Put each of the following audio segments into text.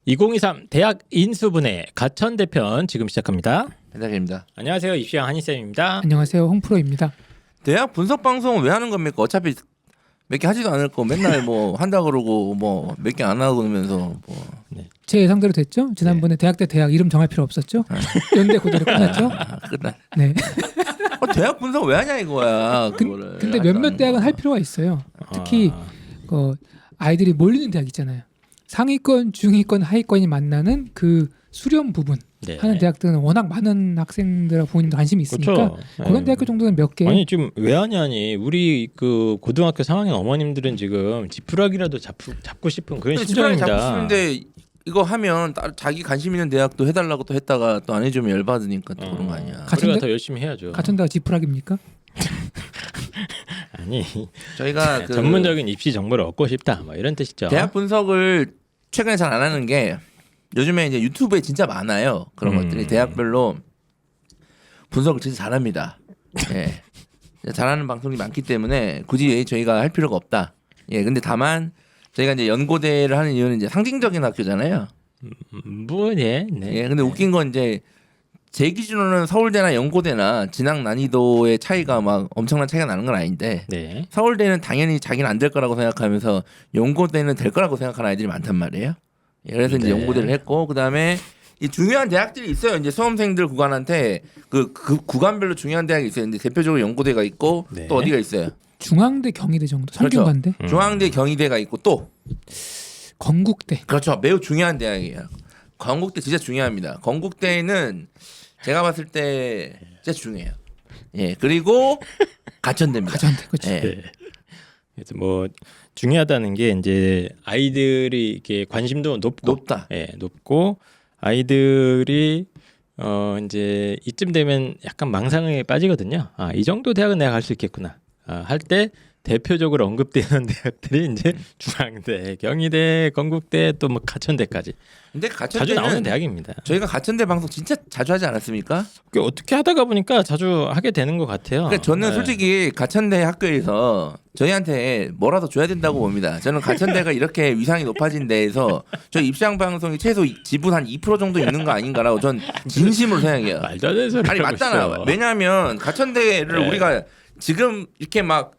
2023 대학 인수분해 가천대 편 지금 시작합니다. 배달입니다. 안녕하세요. 입시왕 한희쌤입니다. 안녕하세요. 홍프로입니다. 대학 분석 방송은 왜 하는 겁니까? 어차피 몇 개 하지도 않을 거 맨날 뭐 한다 그러고 뭐 몇 개 안 하고 그러면서 뭐. 제 예상대로 됐죠? 지난번에 대학 대 대학 이름 정할 필요 없었죠? 연대 고대로 끝났죠? 끝나. 네. 대학 분석 왜 하냐 이거야. 그거를. 근데 몇몇 대학은 할 필요가 있어요. 특히 아이들이 몰리는 대학 있잖아요. 상위권, 중위권, 하위권이 만나는 그 수련 부분 네. 하는 대학들은 워낙 많은 학생들과 부모님들 관심이 있으니까 그렇죠. 그런 대학교 정도는 몇 개. 아니 지금 왜 하냐니 우리 그 고등학교 3학년 어머님들은 지금 지푸라기라도 잡고 싶은 그런 심정입니다. 잡고 싶은데 이거 하면 자기 관심 있는 대학도 해달라고 또 했다가 또 안 해주면 열받으니까 또 그런 거 아니야. 우리가 더 열심히 해야죠. 가천대가 지푸라기입니까? 아니 저희가 그 전문적인 입시 정보를 얻고 싶다 뭐 이런 뜻이죠. 대학 분석을 최근에 잘 안 하는 게 요즘에 이제 유튜브에 진짜 많아요. 그런 것들이 대학별로 분석을 진짜 잘합니다. 예. 잘하는 방송이 많기 때문에 굳이 저희가 할 필요가 없다. 예. 근데 다만 저희가 이제 연고대를 하는 이유는 이제 상징적인 학교잖아요. 네. 예. 근데 웃긴 건 이제 제 기준으로는 서울대나 연고대나 진학 난이도의 차이가 막 엄청난 차이가 나는 건 아닌데 네. 서울대는 당연히 자기는 안 될 거라고 생각하면서 연고대는 될 거라고 생각하는 아이들이 많단 말이에요. 예, 그래서 이제 네. 연고대를 했고 그다음에 이 중요한 대학들이 있어요. 이제 수험생들 구간한테 그 구간별로 중요한 대학이 있어요. 근데 대표적으로 연고대가 있고 네. 또 어디가 있어요? 중앙대, 경희대 정도. 그렇죠. 성균관대, 중앙대, 경희대가 있고 또 건국대. 그렇죠. 매우 중요한 대학이에요. 건국대 진짜 중요합니다. 건국대는 제가 봤을 때 진짜 중요해요. 예. 그리고 가천대입니다. 가천대. 그렇죠. 예. 네. 그래서 뭐 중요하다는 게 이제 아이들이 이렇게 관심도 높다. 예, 높고 아이들이 이제 이쯤 되면 약간 망상에 빠지거든요. 아, 이 정도 대학은 내가 갈 수 있겠구나. 할 때 대표적으로 언급되는 대학들이 이제 중앙대, 경희대, 건국대 또 뭐 가천대까지 근데 자주 가천대는 나오는 대학입니다. 저희가 가천대 방송 진짜 자주 하지 않았습니까? 어떻게 하다가 보니까 자주 하게 되는 것 같아요. 그러니까 저는 네. 솔직히 가천대 학교에서 저희한테 뭐라도 줘야 된다고 봅니다. 저는 가천대가 이렇게 위상이 높아진 데에서 저희 입시왕 방송이 최소 지분 한 2% 정도 있는 거 아닌가라고 전 진심으로 생각해요. 말도 안 되는 소리 아니 맞잖아. 왜냐하면 가천대를 네. 우리가 지금 이렇게 막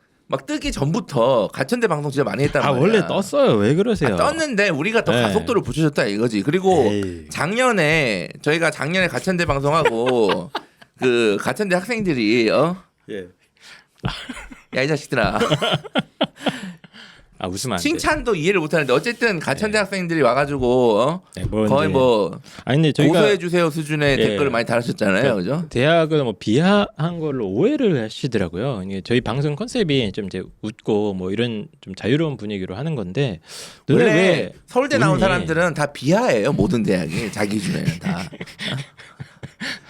뜨기 전부터 가천대 방송 진짜 많이 했단 말이야. 원래 떴어요. 왜 그러세요? 떴는데 우리가 더 네. 가속도를 붙여줬다 이거지. 그리고 에이. 저희가 작년에 가천대 방송하고 그 가천대 학생들이 예. 야 이 자식들아 웃으면 안 돼. 칭찬도 이해를 못하는데 어쨌든 가천대 학생들이 와가지고 네, 뭐 거의 이제- 뭐 아니 근데 저희가 고소해 주세요 수준의 예. 댓글을 많이 달으셨잖아요, 그죠? 대학을 뭐 비하한 걸로 오해를 하시더라고요. 이게 저희 방송 컨셉이 좀 이제 웃고 뭐 이런 좀 자유로운 분위기로 하는 건데 너네 원래 왜 서울대 나온 웃니? 사람들은 다 비하예요, 모든 대학이 자기 기준에는 다.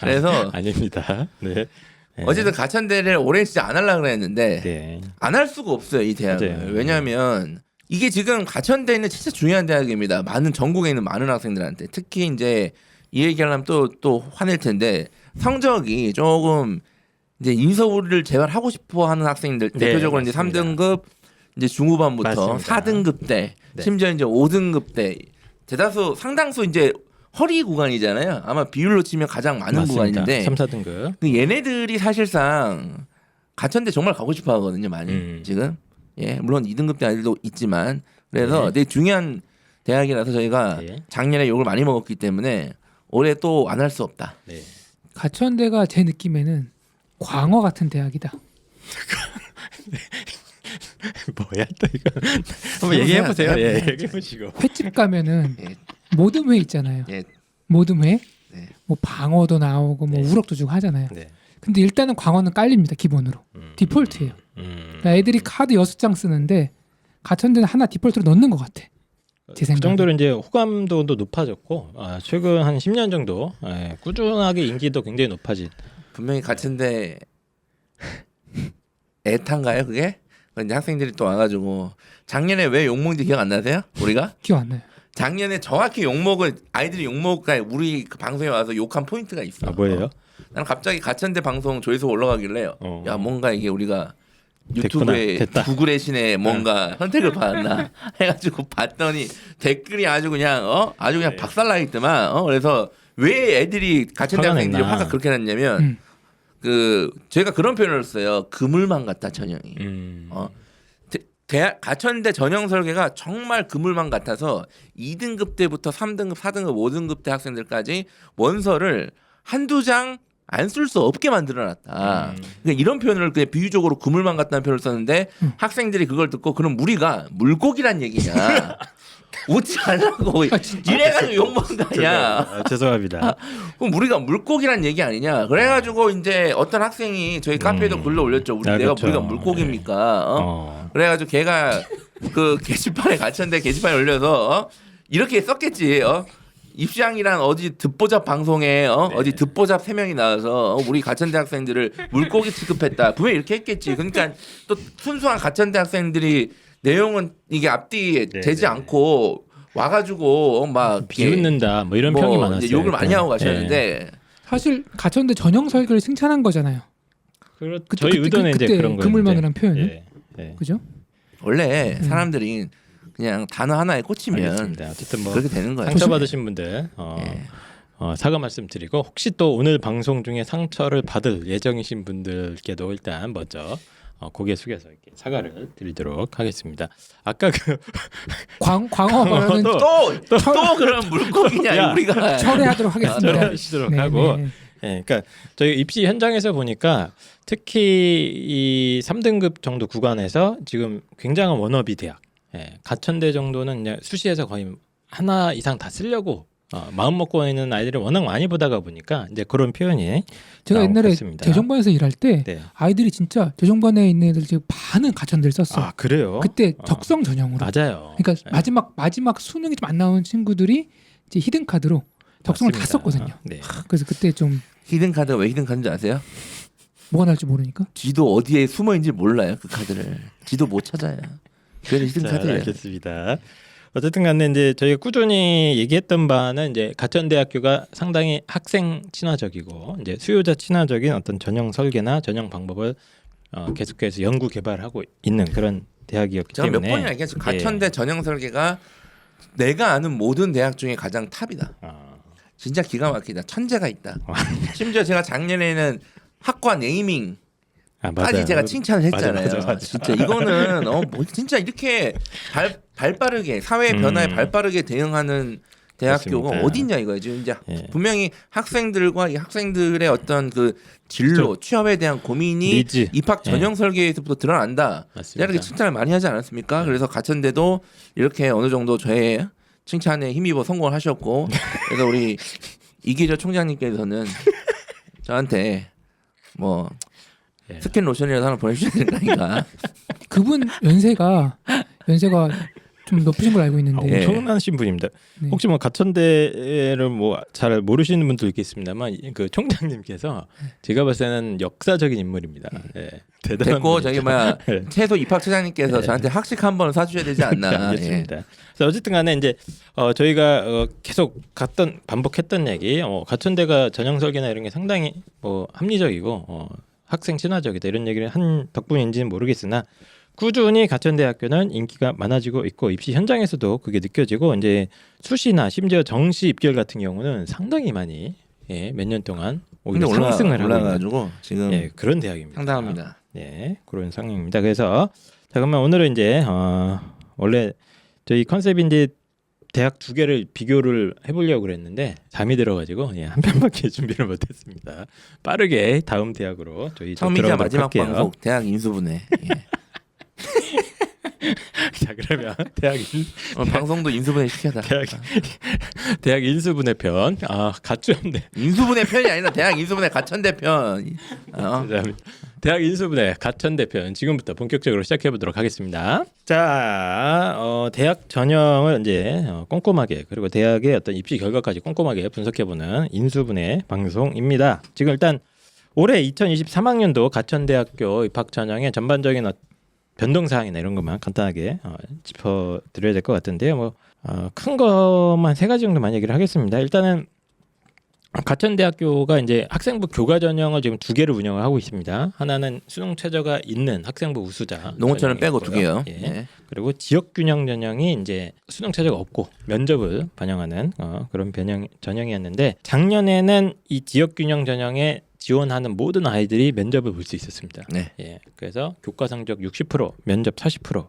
그래서 아닙니다. 네. 네. 어쨌든 가천대를 올해 진짜 안 하려고 그랬는데 네. 안 할 수가 없어요 이 대학을. 맞아요. 왜냐하면 이게 지금 가천대는 진짜 중요한 대학입니다. 많은 전국에 있는 많은 학생들한테 특히 이제 이 얘기하려면 또 화낼 텐데 성적이 조금 이제 인서울을 제발하고 싶어하는 학생들 네, 대표적으로 이제 맞습니다. 3등급 이제 중후반부터 맞습니다. 4등급 때 네. 심지어 이제 5등급 때 상당수 이제 허리 구간이잖아요. 아마 비율로 치면 가장 많은 맞습니다. 구간인데 3, 4등급. 그 얘네들이 사실상 가천대 정말 가고 싶어 하거든요, 많이. 지금. 예, 물론 2등급 대 아이들도 있지만 그래서 네. 되게 중요한 대학이라서 저희가 네. 작년에 욕을 많이 먹었기 때문에 올해 또 안 할 수 없다. 네. 가천대가 제 느낌에는 광어 같은 대학이다. 뭐야 또 이거 한번 얘기해 보세요. 예, 얘기해 보시고. 횟집 가면은 예. 모듬회 있잖아요. 예. 모듬회. 네. 뭐 방어도 나오고 뭐 네. 우럭도 주고 하잖아요. 네. 근데 일단은 광어는 깔립니다. 기본으로. 디폴트예요. 그러니까 애들이 카드 6장 쓰는데 가천대는 하나 디폴트로 넣는 것 같아. 제 그 생각에. 정도로 이제 호감도도 높아졌고 최근 한 10년 정도 꾸준하게 인기도 굉장히 높아진. 분명히 가천대 애탄가요, 그게? 이제 학생들이 또 와가지고 작년에 왜 욕먹는지 기억 안 나세요? 우리가? 기억 안 나요. 작년에 정확히 욕먹을 아이들이 욕먹을 우리 그 방송에 와서 욕한 포인트가 있어. 뭐예요? 나는 갑자기 가천대 방송 조회수 올라가길래 야 뭔가 이게 우리가 유튜브에 됐다. 구글의 신에 뭔가 선택을 받았나 해가지고 봤더니 댓글이 아주 그냥 아주 그냥 박살나 있더만. 그래서 왜 애들이 가천대 화가 학생들이 냈나. 화가 그렇게 났냐면 제가 그런 표현을 썼어요. 그물망 같다 전형이. 가천대 전형 설계가 정말 그물망 같아서 2등급 때부터 3등급, 4등급, 5등급 대 학생들까지 원서를 한두 장 안 쓸 수 없게 만들어놨다. 그러니까 이런 표현을 그냥 비유적으로 그물망 같다는 표현을 썼는데 학생들이 그걸 듣고 그럼 우리가 물고기란 얘기냐. 웃지 말라고 이래가지고 욕먹은 거 아니야. 죄송합니다. 그럼 우리가 물고기란 얘기 아니냐. 그래가지고 이제 어떤 학생이 저희 카페에도 글로 올렸죠. 그렇죠. 우리가 물고기입니까? 그래가지고 걔가 그 게시판에 가천대 게시판에 올려서 이렇게 썼겠지. 입시왕이란 어디 듣보잡 방송에 어디 듣보잡 3명이 나와서 우리 가천대 학생들을 물고기 취급했다. 분명히 이렇게 했겠지. 그러니까 또 순수한 가천대 학생들이 내용은 이게 앞뒤에 되지 않고 와가지고 막 비웃는다 뭐 이런 평이 많았어요. 욕을 많이 하고 가셨는데 사실 가천대 전형 설계를 칭찬한 거잖아요. 저희 의도는 이제 그런 거예요. 그물망이란 표현은 그죠? 원래 사람들이 그냥 단어 하나에 꽂히면 알겠습니다. 어쨌든 뭐 그렇게 되는 거예요. 상처받으신 분들 사과 말씀드리고 혹시 또 오늘 방송 중에 상처를 받을 예정이신 분들께도 일단 먼저 고개 숙여서 이렇게 사과를 드리도록 하겠습니다. 아까 그 광어는 또 그런 물고기냐 야, 우리가 철회하도록 하겠습니다. 떨어지도록 하고 그러니까 저희 입시 현장에서 보니까 특히 이 3등급 정도 구간에서 지금 굉장한 워너비 대학 가천대 정도는 그냥 수시에서 거의 하나 이상 다 쓰려고 마음 먹고 있는 아이들이 워낙 많이 보다가 보니까 이제 그런 표현이 제가 옛날에 같습니다. 대정반에서 일할 때 아이들이 진짜 대정반에 있는 애들 지금 반은 가천대를 썼어. 아 그래요? 그때 적성 전형으로. 맞아요. 그러니까 마지막 수능이 좀 안 나온 친구들이 이제 히든 카드로 적성을 다 썼거든요. 그래서 그때 좀 히든 카드가 왜 히든 카드인지 아세요? 뭐가 날지 모르니까. 지도 어디에 숨어 있는지 몰라요 그 카드를. 지도 못 찾아요. 그래서 히든 카드예요. 알겠습니다. 어쨌든 간에 이제 저희가 꾸준히 얘기했던 바는 이제 가천대학교가 상당히 학생 친화적이고 이제 수요자 친화적인 어떤 전형 설계나 전형 방법을 계속해서 연구 개발하고 있는 그런 대학이었기 제가 때문에 몇 번이나 얘기했죠. 가천대 전형 설계가 내가 아는 모든 대학 중에 가장 탑이다. 진짜 기가 막히다. 천재가 있다. 심지어 제가 작년에는 학과 네이밍 까지 제가 칭찬을 했잖아요. 맞아. 진짜 이거는 뭐 진짜 이렇게 발빠르게 사회 변화에 발빠르게 대응하는 대학교가 맞습니다. 어딨냐 이거죠. 이제 분명히 학생들과 이 학생들의 어떤 그 진로, 취업에 대한 고민이 니즈. 입학 전형 설계에서부터 드러난다. 맞습니다. 이렇게 칭찬을 많이 하지 않았습니까? 그래서 가천대도 이렇게 어느 정도 저의 칭찬에 힘입어 성공을 하셨고, 그래서 우리 이기조 총장님께서는 저한테 뭐 스킨 로션이라도 하나 보내주셔야 되는 거 아닌가? 그분 연세가 좀 높으신 걸 알고 있는데. 엄청나신 분입니다. 혹시 뭐 가천대를 뭐 잘 모르시는 분도 있겠습니다만 그 총장님께서 제가 봤을 때는 역사적인 인물입니다. 대단한 됐고 저기 뭐야 네. 최소 입학처장님께서 저한테 학식 한 번 사주셔야 되지 않나? 알겠습니다. 그래서 어쨌든간에 이제 저희가 계속 반복했던 얘기, 가천대가 전형 설계나 이런 게 상당히 뭐 합리적이고 학생 친화적이다 이런 얘기를 한 덕분인지는 모르겠으나 꾸준히 가천대학교는 인기가 많아지고 있고 입시 현장에서도 그게 느껴지고 이제 수시나 심지어 정시 입결 같은 경우는 상당히 많이 몇 년 동안 오히려 상승을 하고 있는 올라가지고 지금 그런 대학입니다. 상당합니다. 그런 상황입니다. 그래서 자 그러면 오늘은 이제 원래 저희 컨셉이 이제 대학 두 개를 비교를 해보려고 그랬는데 잠이 들어가지고 한 편밖에 준비를 못했습니다. 빠르게 다음 대학으로 저희 처음이자 마지막 할게요. 방송 대학 인수분해. 자 그러면 방송도 인수분해 시켜다. 대학 인수분해 편. 가츠없네. 인수분해 편이 아니라 대학 인수분해 가천대 편. 대학 인수분해 가천대 편 지금부터 본격적으로 시작해 보도록 하겠습니다. 자, 대학 전형을 이제 꼼꼼하게 그리고 대학의 어떤 입시 결과까지 꼼꼼하게 분석해 보는 인수분해 방송입니다. 지금 일단 올해 2023학년도 가천대학교 입학 전형의 전반적인 변동 사항이나 이런 것만 간단하게 짚어드려야 될 것 같은데요. 큰 것만 세 가지 정도만 얘기를 하겠습니다. 일단은 가천대학교가 이제 학생부 교과 전형을 지금 2개를 운영을 하고 있습니다. 하나는 수능 최저가 있는 학생부 우수자 농어촌은 빼고 전형이고요. 2개요. 예. 네. 그리고 지역 균형 전형이 이제 수능 최저가 없고 면접을 반영하는 그런 전형이었는데 작년에는 이 지역 균형 전형에 지원하는 모든 아이들이 면접을 볼 수 있었습니다. 네. 예. 그래서 교과 성적 60%, 면접 40%,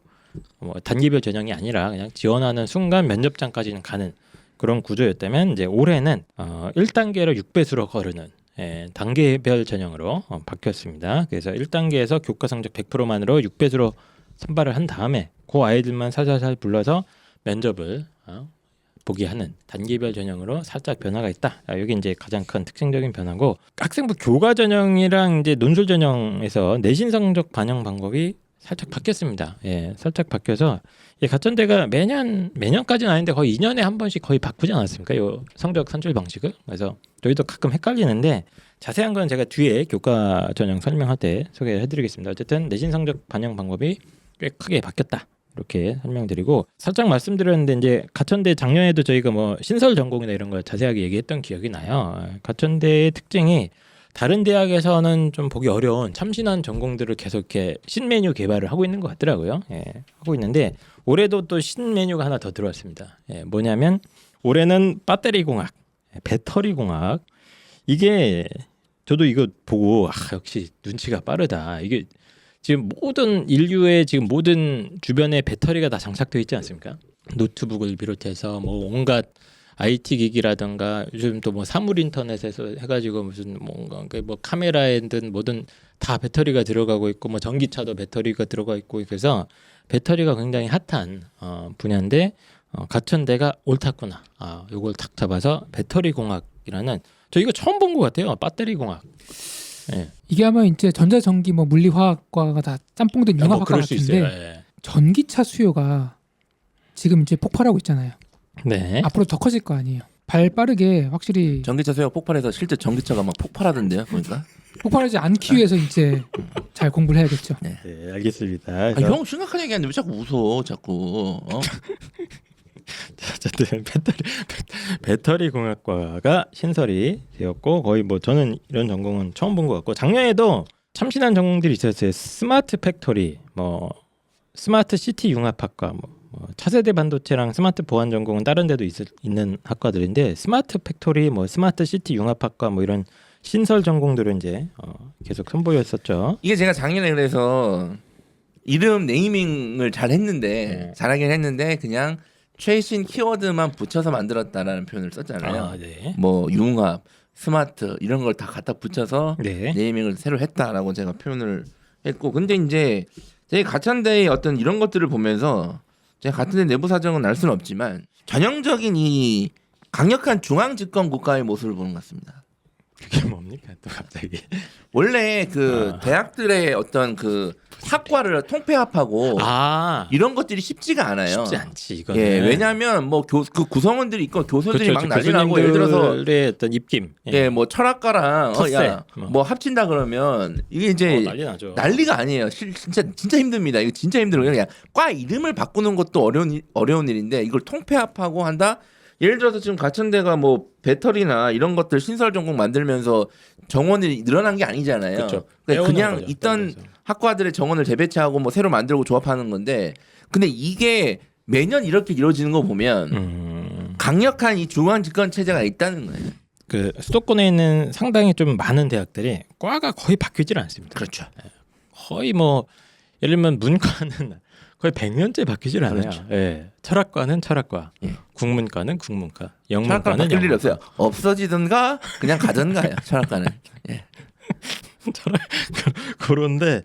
뭐 단계별 전형이 아니라 그냥 지원하는 순간 면접장까지는 가는 그런 구조였다면 이제 올해는 1단계로 6배수로 거르는 단계별 전형으로 바뀌었습니다. 그래서 1단계에서 교과 성적 100%만으로 6배수로 선발을 한 다음에 그 아이들만 살살살 불러서 면접을 보게 하는 단계별 전형으로 살짝 변화가 있다. 여기 이제 가장 큰 특징적인 변화고 학생부 교과 전형이랑 이제 논술 전형에서 내신 성적 반영 방법이 살짝 바뀌었습니다. 예, 살짝 바뀌어서 가천대가 매년까지는 아닌데 거의 2년에 한 번씩 거의 바꾸지 않았습니까? 요 성적 산출 방식을. 그래서 저희도 가끔 헷갈리는데 자세한 건 제가 뒤에 교과 전형 설명할 때 소개해드리겠습니다. 어쨌든 내신 성적 반영 방법이 꽤 크게 바뀌었다. 이렇게 설명드리고 살짝 말씀드렸는데 이제 가천대 작년에도 저희가 뭐 신설 전공이나 이런 걸 자세하게 얘기했던 기억이 나요. 가천대의 특징이 다른 대학에서는 좀 보기 어려운 참신한 전공들을 계속 이렇게 신메뉴 개발을 하고 있는 것 같더라고요. 예, 하고 있는데 올해도 또 신메뉴가 하나 더 들어왔습니다. 예, 뭐냐면 올해는 배터리 공학, 배터리 공학. 이게 저도 이거 보고 역시 눈치가 빠르다. 이게 지금 모든 인류의 지금 모든 주변에 배터리가 다 장착되어 있지 않습니까? 노트북을 비롯해서 뭐 온갖 IT 기기라든가 요즘 또 뭐 사물 인터넷에서 해가지고 무슨 뭔가 뭐 카메라에든 뭐든 다 배터리가 들어가고 있고 뭐 전기차도 배터리가 들어가 있고 그래서 배터리가 굉장히 핫한 분야인데 가천대가 옳았구나. 요걸 탁 잡아서 배터리 공학이라는 저 이거 처음 본 것 같아요. 배터리 공학. 예. 이게 아마 이제 전자전기 뭐 물리화학과가 다 짬뽕된 뭐 융합학과 그럴 수 같은데 있어요. 예. 전기차 수요가 지금 이제 폭발하고 있잖아요. 네. 앞으로 더 커질 거 아니에요. 발 빠르게 확실히 전기차 수요가 폭발해서 실제 전기차가 막 폭발하던데요. 보니까. 폭발하지 않기 위해서 이제 잘 공부를 해야겠죠. 네, 알겠습니다. 형 심각한 얘기하는데 왜 자꾸 웃어? 자꾸. 어쨌든 배터리 공학과가 신설이 되었고 거의 뭐 저는 이런 전공은 처음 본 것 같고 작년에도 참신한 전공들이 있었어요. 스마트 팩토리, 뭐 스마트 시티 융합학과, 뭐 차세대 반도체랑 스마트 보안 전공은 다른 데도 있는 학과들인데 스마트 팩토리, 뭐 스마트 시티 융합학과 뭐 이런 신설 전공들은 이제 계속 선보였었죠. 이게 제가 작년에 그래서 이름 네이밍을 잘 했는데 잘하긴 했는데 그냥 최신 키워드만 붙여서 만들었다라는 표현을 썼잖아요. 네. 뭐 융합, 스마트 이런 걸 다 갖다 붙여서 네. 네이밍을 새로 했다라고 제가 표현을 했고 근데 이제 제 가천대의 어떤 이런 것들을 보면서 제가 가천대 내부 사정은 알 수는 없지만 전형적인 이 강력한 중앙 집권 국가의 모습을 보는 것 같습니다. 그게 뭡니까 또 갑자기? 원래 그 대학들의 어떤 그 학과를 통폐합하고 이런 것들이 쉽지가 않아요. 쉽지 않지 이거는. 예, 왜냐하면 뭐 그 구성원들이 있고 교수들이 그렇죠. 막 난리 나고 예를 들어서 교수님들의 어떤 입김. 예, 뭐 철학과랑 텃세. 뭐 합친다 그러면 이게 이제 난리 나죠. 난리가 아니에요. 진짜 힘듭니다. 이거 진짜 힘들어요. 그냥 과 이름을 바꾸는 것도 어려운 일인데 이걸 통폐합하고 한다. 예를 들어서 지금 가천대가 뭐 배터리나 이런 것들 신설 전공 만들면서 정원이 늘어난 게 아니잖아요. 그렇죠. 그러니까 그냥 거죠, 있던 학과들의 정원을 재배치하고 뭐 새로 만들고 조합하는 건데 근데 이게 매년 이렇게 이루어지는 거 보면 강력한 이 중앙 집권 체제가 있다는 거예요. 그 수도권에 있는 상당히 좀 많은 대학들이 과가 거의 바뀌질 않습니다. 그렇죠. 거의 뭐 예를 들면 문과는 거의 100년째 바뀌질 않아요. 그렇죠. 예. 철학과는 철학과, 예. 국문과는 국문과, 철학과는 영문과는 바뀔 일이 영문과. 없어요. 없어지든가 그냥 가든가요. 철학과는. 예. 그런데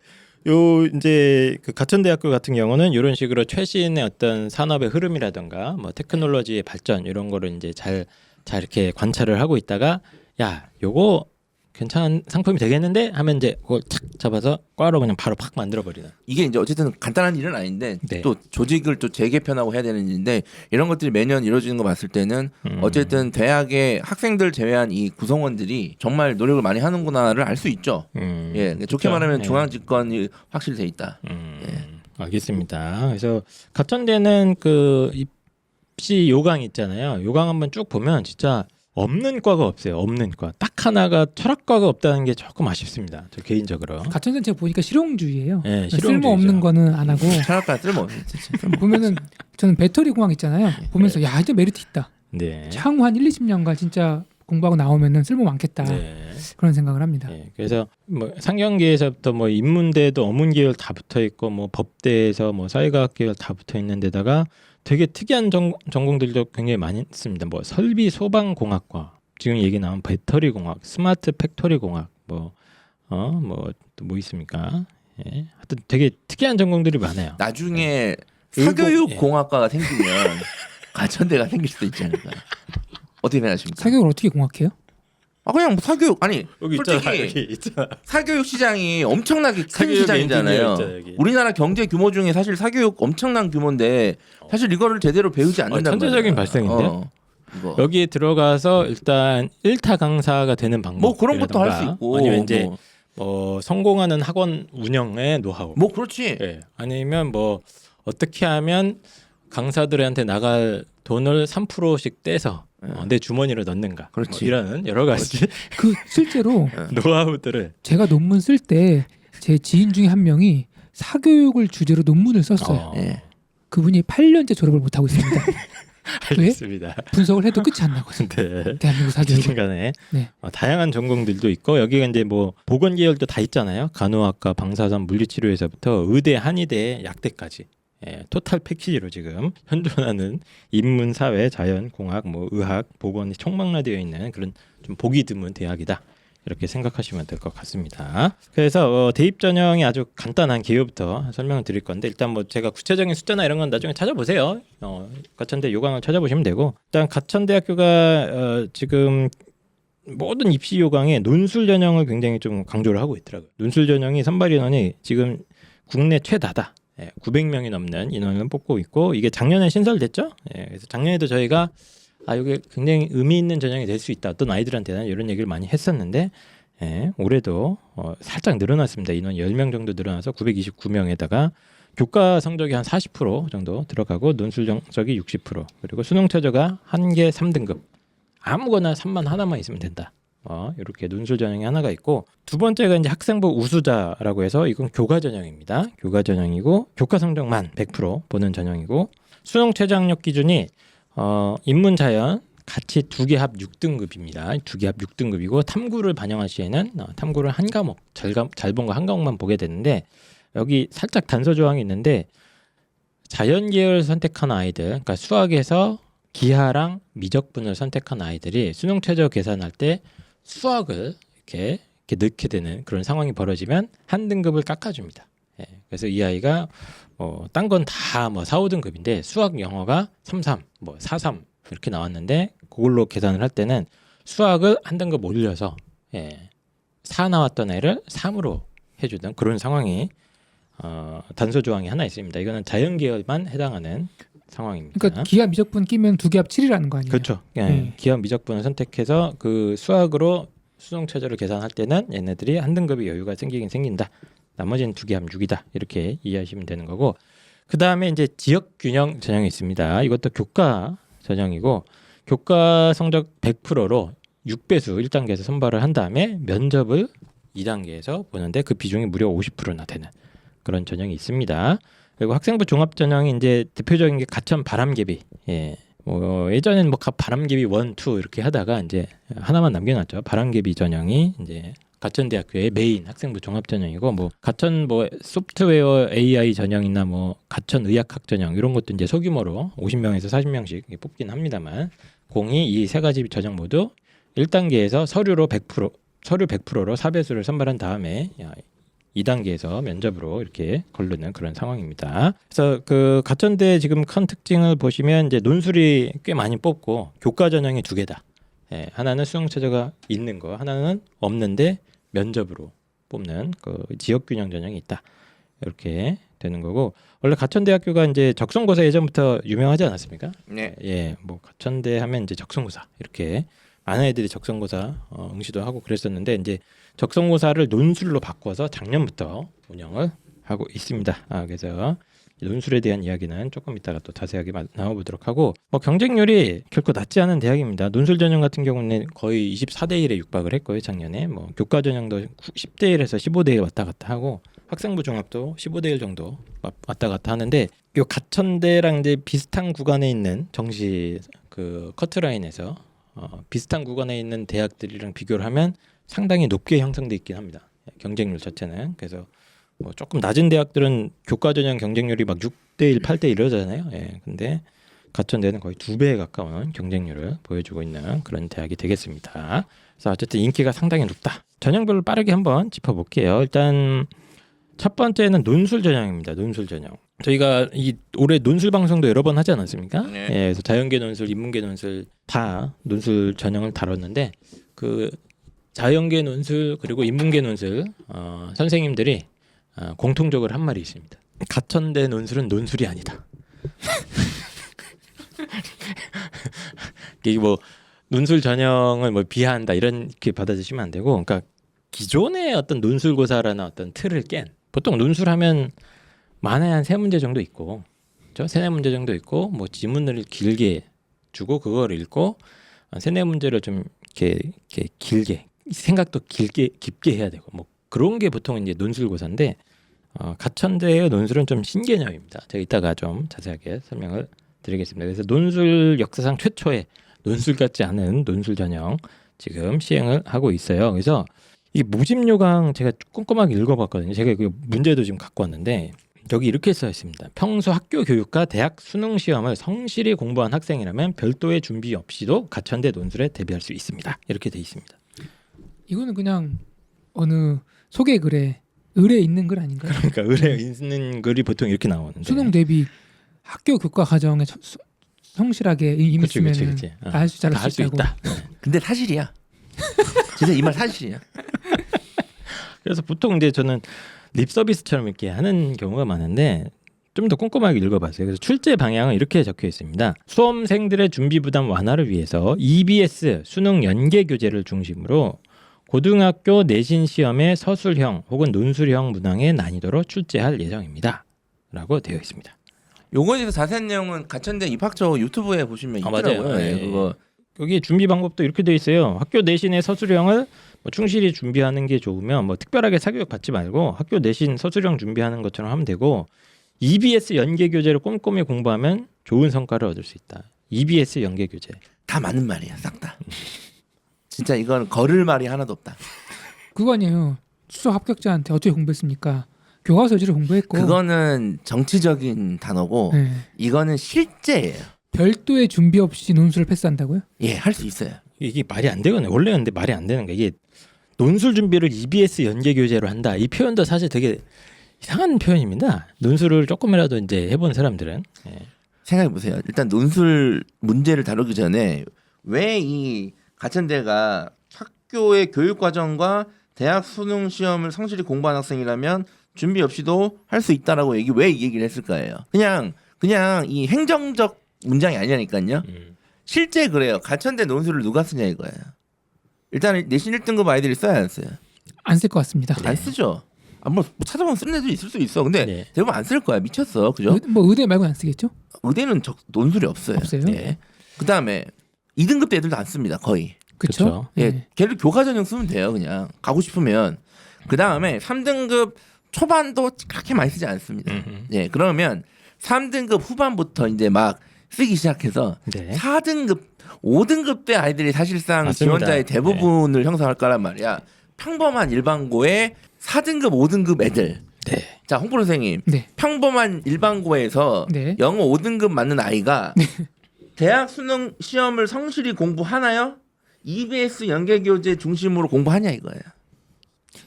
요 이제 그 가천대학교 같은 경우는 이런 식으로 최신의 어떤 산업의 흐름이라든가 뭐 테크놀로지의 발전 이런 거를 이제 잘 이렇게 관찰을 하고 있다가 야 요거 괜찮은 상품이 되겠는데 하면 이제 그걸 착 잡아서 과로 그냥 바로 팍 만들어 버리는. 이게 이제 어쨌든 간단한 일은 아닌데 네. 또 조직을 또 재개편하고 해야 되는 일인데 이런 것들이 매년 이루어지는 거 봤을 때는 어쨌든 대학의 학생들 제외한 이 구성원들이 정말 노력을 많이 하는구나를 알 수 있죠. 예, 좋게 그렇죠. 말하면 예. 중앙 집권이 확실히 돼 있다. 알겠습니다. 그래서 가천대는 그 입시 요강 있잖아요. 요강 한번 쭉 보면 진짜 없는 과가 없어요. 없는 과. 딱 하나가 철학과가 없다는 게 조금 아쉽습니다. 저 개인적으로. 가천대는 제가 보니까 실용주의예요. 네, 쓸모 없는 거는 안 하고 철학과 쓸모없는 진짜. 보면은 저는 배터리 공학 있잖아요. 보면서 야 이제 메리트 있다. 네. 향후 한 1, 20년간 진짜 공부하고 나오면은 쓸모 많겠다. 네. 그런 생각을 합니다. 네. 그래서 뭐 상경계에서부터 뭐 인문대도 어문 계열 다 붙어 있고 뭐 법대에서 뭐 사회과학 계열 다 붙어 있는 데다가 되게 특이한 전공들도 굉장히 많이 있습니다. 뭐 설비 소방공학과, 지금 얘기 나온 배터리 공학, 스마트 팩토리 공학, 뭐 또 뭐 있습니까? 예. 하여튼 되게 특이한 전공들이 많아요. 나중에 사교육 공학과가 생기면 가천대가 생길 수도 있지 않을까. 어떻게 생각하십니까? 사교육을 어떻게 공학해요? 아 그냥 뭐 사교육 아니 여기 솔직히 있잖아. 여기 있잖아. 사교육 시장이 엄청나게 큰 사교육 시장이잖아요. 엔지니어 있잖아, 여기. 우리나라 경제 규모 중에 사실 사교육 엄청난 규모인데 사실 이거를 제대로 배우지 않는단 천재적인 말이야. 발상인데? 이거. 여기에 들어가서 일단 1타 강사가 되는 방법. 뭐 그런 것도 할 수 있고 아니면 이제 성공하는 학원 운영의 노하우. 뭐 그렇지. 예. 아니면 뭐 어떻게 하면 강사들한테 나갈 돈을 3%씩 떼서 내 주머니로 넣는가. 그렇지. 뭐 이런 여러 가지 그 실제로 노하우들을 제가 논문 쓸 때 제 지인 중에 한 명이 사교육을 주제로 논문을 썼어요. 예. 그분이 8년째 졸업을 못 하고 있습니다. 알겠습니다. 분석을 해도 끝이 안 나거든요. 네. 대한민국 사교육. 중간에 네. 다양한 전공들도 있고 여기가 이제 뭐 보건 계열도 다 있잖아요. 간호학과, 방사선, 물리치료에서부터 의대, 한의대, 약대까지. 예, 토탈 패키지로 지금 현존하는 인문, 사회, 자연, 공학, 뭐 의학, 보건이 총망라되어 있는 그런 좀 보기 드문 대학이다. 이렇게 생각하시면 될 것 같습니다. 그래서 대입 전형이 아주 간단한 개요부터 설명을 드릴 건데 일단 뭐 제가 구체적인 숫자나 이런 건 나중에 찾아보세요. 가천대 요강을 찾아보시면 되고 일단 가천대학교가 지금 모든 입시 요강에 논술 전형을 굉장히 좀 강조를 하고 있더라고요. 논술 전형이 선발 인원이 지금 국내 최다다. 900명이 넘는 인원을 뽑고 있고 이게 작년에 신설됐죠. 그래서 작년에도 저희가 이게 굉장히 의미 있는 전형이 될 수 있다. 어떤 아이들한테는 이런 얘기를 많이 했었는데 올해도 살짝 늘어났습니다. 인원 10명 정도 늘어나서 929명에다가 교과 성적이 한 40% 정도 들어가고 논술 성적이 60% 그리고 수능 최저가 한 개 3등급 아무거나 3만 하나만 있으면 된다. 이렇게 논술 전형이 하나가 있고 두 번째가 이제 학생부 우수자라고 해서 이건 교과 전형입니다. 교과 전형이고 교과 성적만 100% 보는 전형이고 수능 최저 학력 기준이 인문 자연 같이 두 개 합 6등급입니다. 두 개 합 6등급이고 탐구를 반영할 시에는 탐구를 한 과목 잘 본 거 한 과목만 보게 되는데 여기 살짝 단서 조항이 있는데 자연 계열 선택한 아이들 그러니까 수학에서 기하랑 미적분을 선택한 아이들이 수능 최저 계산할 때 수학을 이렇게 넣게 되는 그런 상황이 벌어지면 한 등급을 깎아줍니다. 그래서 이 아이가 딴 건 다 뭐 4, 5등급인데 수학, 영어가 3, 3, 뭐 4, 3 이렇게 나왔는데 그걸로 계산을 할 때는 수학을 한 등급 올려서 4 나왔던 애를 3으로 해주던 그런 상황이 단서 조항이 하나 있습니다. 이거는 자연 계열만 해당하는 상황입니다. 그러니까 기하 미적분 끼면 두 개 합 7이라는 거 아니에요? 그렇죠. 기하 미적분을 선택해서 그 수학으로 수능 최저를 계산할 때는 얘네들이 한 등급의 여유가 생기긴 생긴다. 나머지는 두 개 하면 6이다. 이렇게 이해하시면 되는 거고 그 다음에 이제 지역 균형 전형이 있습니다. 이것도 교과 전형이고 교과 성적 100%로 6배수 1단계에서 선발을 한 다음에 면접을 2단계에서 보는데 그 비중이 무려 50%나 되는 그런 전형이 있습니다. 그리고 학생부 종합 전형이 이제 대표적인 게 가천 바람개비. 예전에는 뭐 바람개비 1, 2 이렇게 하다가 이제 하나만 남겨놨죠. 바람개비 전형이 이제 가천대학교의 메인 학생부 종합 전형이고 뭐 가천 뭐 소프트웨어 AI 전형이나 뭐 가천 의학학 전형 이런 것도 이제 소규모로 50명에서 40명씩 뽑긴 합니다만 공이 이 세 가지 전형 모두 1단계에서 서류 100%로 4배수를 선발한 다음에 2단계에서 면접으로 이렇게 거르는 그런 상황입니다. 그래서 그 가천대 지금 큰 특징을 보시면 이제 논술이 꽤 많이 뽑고 교과 전형이 두 개다. 하나는 수능 최저가 있는 거, 하나는 없는데 면접으로 뽑는 그 지역 균형 전형이 있다. 이렇게 되는 거고 원래 가천대학교가 이제 적성고사 예전부터 유명하지 않았습니까? 네. 뭐 가천대 하면 이제 적성고사 이렇게 많은 애들이 적성고사 응시도 하고 그랬었는데 이제 적성고사를 논술로 바꿔서 작년부터 운영을 하고 있습니다. 그래서 논술에 대한 이야기는 조금 이따가 또 자세하게 나눠보도록 하고 뭐 경쟁률이 결코 낮지 않은 대학입니다. 논술 전형 같은 경우는 거의 24대 1에 육박을 했고요. 작년에 뭐 교과 전형도 10대 1에서 15대 1 왔다 갔다 하고 학생부 종합도 15대 1 정도 왔다 갔다 하는데 요 가천대랑 이제 비슷한 구간에 있는 정시 그 커트라인에서 비슷한 구간에 있는 대학들이랑 비교를 하면 상당히 높게 형성돼 있긴 합니다. 경쟁률 자체는. 그래서 뭐 조금 낮은 대학들은 교과 전형 경쟁률이 막 6대 1, 8대 1 이러잖아요. 예. 근데 가천대는 거의 2배에 가까운 경쟁률을 보여주고 있는 그런 대학이 되겠습니다. 그래서 어쨌든 인기가 상당히 높다. 전형별로 빠르게 한번 짚어볼게요. 일단 첫 번째는 논술 전형입니다. 논술 전형. 저희가 이 올해 논술 방송도 여러 번 하지 않았습니까? 네. 예, 그래서 자연계 논술, 인문계 논술 다 논술 전형을 다뤘는데 그 자연계 논술 그리고 인문계 논술 선생님들이 공통적으로 한 말이 있습니다. 가천대 논술은 논술이 아니다. 이게 뭐 논술 전형을 뭐 비하한다 이렇게 받아주시면 안 되고, 그러니까 기존의 어떤 논술고사라는 어떤 틀을 깬, 보통 논술하면 만에 한 3문제 정도 있고, 그렇죠? 3-4문제 정도 있고, 뭐 지문을 길게 주고 그걸 읽고 3-4문제를 좀 이렇게 길게 생각도 깊게 해야 되고, 뭐 그런 게 보통 이제 논술고사인데 가천대의 논술은 좀 신개념입니다. 제가 이따가 좀 자세하게 설명을 드리겠습니다. 그래서 논술 역사상 최초의 논술 같지 않은 논술 전형 지금 시행을 하고 있어요. 그래서 이 모집 요강 제가 꼼꼼하게 읽어봤거든요. 제가 그 문제도 지금 갖고 왔는데 여기 이렇게 써 있습니다. 평소 학교 교육과 대학 수능 시험을 성실히 공부한 학생이라면 별도의 준비 없이도 가천대 논술에 대비할 수 있습니다. 이렇게 돼 있습니다. 이거는 그냥 어느 소개 글에 을에 있는 글 아닌가요? 그러니까 의뢰 있는 글이 보통 이렇게 나오는데 수능 대비 학교 교과 과정에 성실하게 임했으면 그치. 다 할 수 다 할 수 있다고. 있다. 근데 사실이야. 진짜 이 말 사실이야. 그래서 보통 이제 저는 립 서비스처럼 이렇게 하는 경우가 많은데 좀 더 꼼꼼하게 읽어봤어요. 그래서 출제 방향은 이렇게 적혀 있습니다. 수험생들의 준비 부담 완화를 위해서 EBS 수능 연계 교재를 중심으로 고등학교 내신 시험의 서술형 혹은 논술형 문항의 난이도로 출제할 예정입니다. 라고 되어 있습니다. 요거에 대해서 자세한 내용은 가천대 입학처 유튜브에 보시면 있더라고요. 맞아요. 네, 예. 그거 여기 준비 방법도 이렇게 되어 있어요. 학교 내신의 서술형을 뭐 충실히 준비하는 게 좋으면 뭐 특별하게 사교육 받지 말고 학교 내신 서술형 준비하는 것처럼 하면 되고, EBS 연계 교재를 꼼꼼히 공부하면 좋은 성과를 얻을 수 있다. EBS 연계 교재. 다 맞는 말이야, 싹 다. 진짜 이건 걸을 말이 하나도 없다. 그거 아니에요. 수석 합격자한테 어떻게 공부했습니까? 교과서 위주로 공부했고. 그거는 정치적인 단어고 네. 이거는 실제예요. 별도의 준비 없이 논술을 패스한다고요? 예, 할 수 있어요. 이게 말이 안 되거든요. 원래는 근데 말이 안 되는 거야. 이게 논술 준비를 EBS 연계 교재로 한다. 이 표현도 사실 되게 이상한 표현입니다. 논술을 조금이라도 이제 해본 사람들은. 예. 생각해 보세요. 일단 논술 문제를 다루기 전에 왜 이 가천대가 학교의 교육 과정과 대학 수능 시험을 성실히 공부한 학생이라면 준비 없이도 할 수 있다라고 왜 이 얘기를 했을까요? 그냥 이 행정적 문장이 아니라니까요. 실제 그래요. 가천대 논술을 누가 쓰냐 이거예요. 일단 내신 1등급 아이들이 써야 안 써요? 안 쓸 것 같습니다. 안 쓰죠. 뭐 찾아보면 쓰는 애도 있을 수 있어. 근데 네. 대부분 안 쓸 거야. 미쳤어. 그죠? 뭐 의대 말고는 안 쓰겠죠? 의대는 논술이 없어요. 없어요? 예. 그다음에 2등급 때 애들도 안 씁니다. 거의. 그렇죠. 예. 걔를 교과 전형 쓰면 돼요. 그냥 가고 싶으면. 그다음에 3등급 초반도 그렇게 많이 쓰지 않습니다. 예. 그러면 3등급 후반부터 이제 막 쓰기 시작해서 네. 4등급, 5등급 때 아이들이 사실상 맞습니다. 지원자의 대부분을 형성할 거란 말이야. 평범한 일반고에 4등급, 5등급 애들. 네. 자, 홍보로 선생님. 네. 평범한 일반고에서 네. 영어 5등급 맞는 아이가 대학 수능 시험을 성실히 공부하나요? EBS 연계 교재 중심으로 공부하냐 이거예요.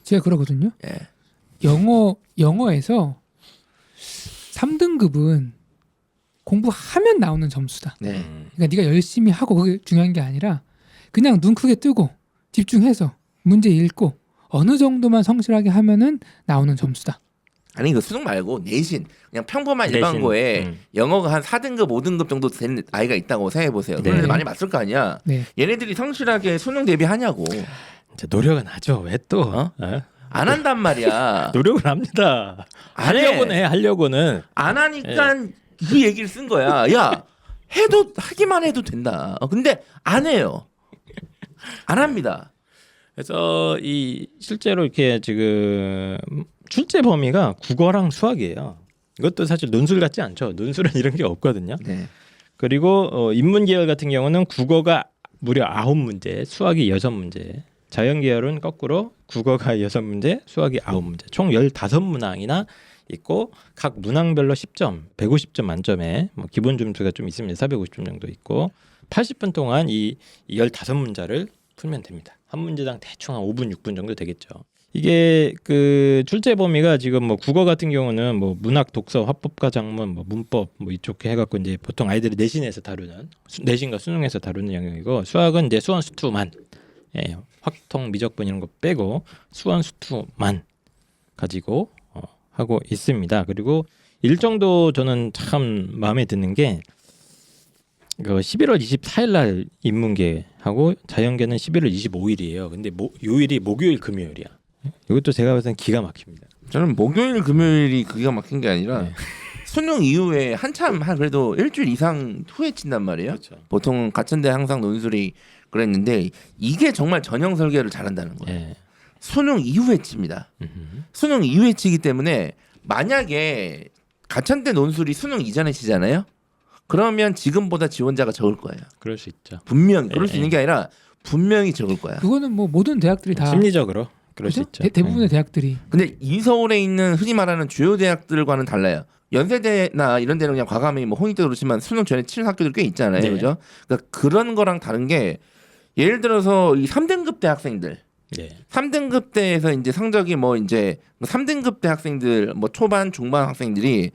제가 그러거든요. 예. 영어에서 3등급은 공부하면 나오는 점수다. 네. 그러니까 네가 열심히 하고 그게 중요한 게 아니라 그냥 눈 크게 뜨고 집중해서 문제 읽고 어느 정도만 성실하게 하면은 나오는 점수다. 아니 이거 수능 말고 내신 그냥 평범한 내신. 일반고에 영어가 한 4등급 5등급 정도 되는 아이가 있다고 생각해 보세요. 그런 네. 애들 많이 맞을 거 아니야. 네. 얘네들이 성실하게 수능 대비하냐고. 이제 노력은 하죠. 왜 또? 어? 안 한단 말이야. 노력을 합니다. 안 해. 하려고는 해. 하려고는. 안 하니까 그 얘기를 쓴 거야. 야 해도 하기만 해도 된다. 근데 안 해요. 안 합니다. 그래서 이 실제로 이렇게 지금 출제 범위가 국어랑 수학이에요. 이것도 사실 논술 같지 않죠. 논술은 이런 게 없거든요. 네. 그리고 인문 계열 같은 경우는 국어가 무려 9문제, 수학이 6문제. 자연 계열은 거꾸로 국어가 6문제, 수학이 9문제. 총 15문항이나 있고 각 문항별로 10점, 150점 만점에 뭐 기본 점수가 좀 있습니다. 450점 정도 있고 80분 동안 이 15문자를 풀면 됩니다. 한 문제당 대충 한 5분, 6분 정도 되겠죠. 이게 그 출제 범위가 지금 뭐 국어 같은 경우는 뭐 문학, 독서, 화법과 작문, 뭐 문법 뭐 이쪽 해갖고 이제 보통 아이들이 내신에서 다루는 내신과 수능에서 다루는 영역이고 수학은 이제 수원 수투만 예, 확통, 미적분 이런 거 빼고 수원 수투만 가지고 하고 있습니다. 그리고 일정도 저는 참 마음에 드는 게 그 11월 24일 날 인문계하고 자연계는 11월 25일이에요. 근데 요일이 목요일 금요일이야. 이것도 제가 봤을 땐 기가 막힙니다. 저는 목요일 금요일이 기가 막힌 게 아니라 네. 수능 이후에 한참 한 그래도 일주일 이상 후에 친단 말이에요. 그렇죠. 보통 가천대 항상 논술이 그랬는데 이게 정말 전형 설계를 잘한다는 거예요. 예. 수능 이후에 칩니다. 수능 이후에 치기 때문에 만약에 가천대 논술이 수능 이전에 치잖아요. 그러면 지금보다 지원자가 적을 거예요. 그럴 수 있죠. 분명히 그럴 수 예. 있는 게 아니라 분명히 적을 거야. 그거는 뭐 모든 대학들이 다 심리적으로 그럴 수 그죠? 있죠. 대부분의 대학들이 근데 이서울에 있는 흔히 말하는 주요 대학들과는 달라요. 연세대나 이런 데는 그냥 과감히 뭐 홍익도 그렇지만 수능 전에 치는 학교들 꽤 있잖아요. 네. 그죠? 그러니까 그런 거랑 다른 게 예를 들어서 이 3등급 대 학생들 네. 3등급 대에서 이제 성적이 뭐 이제 3등급 대 학생들 뭐 초반 중반 학생들이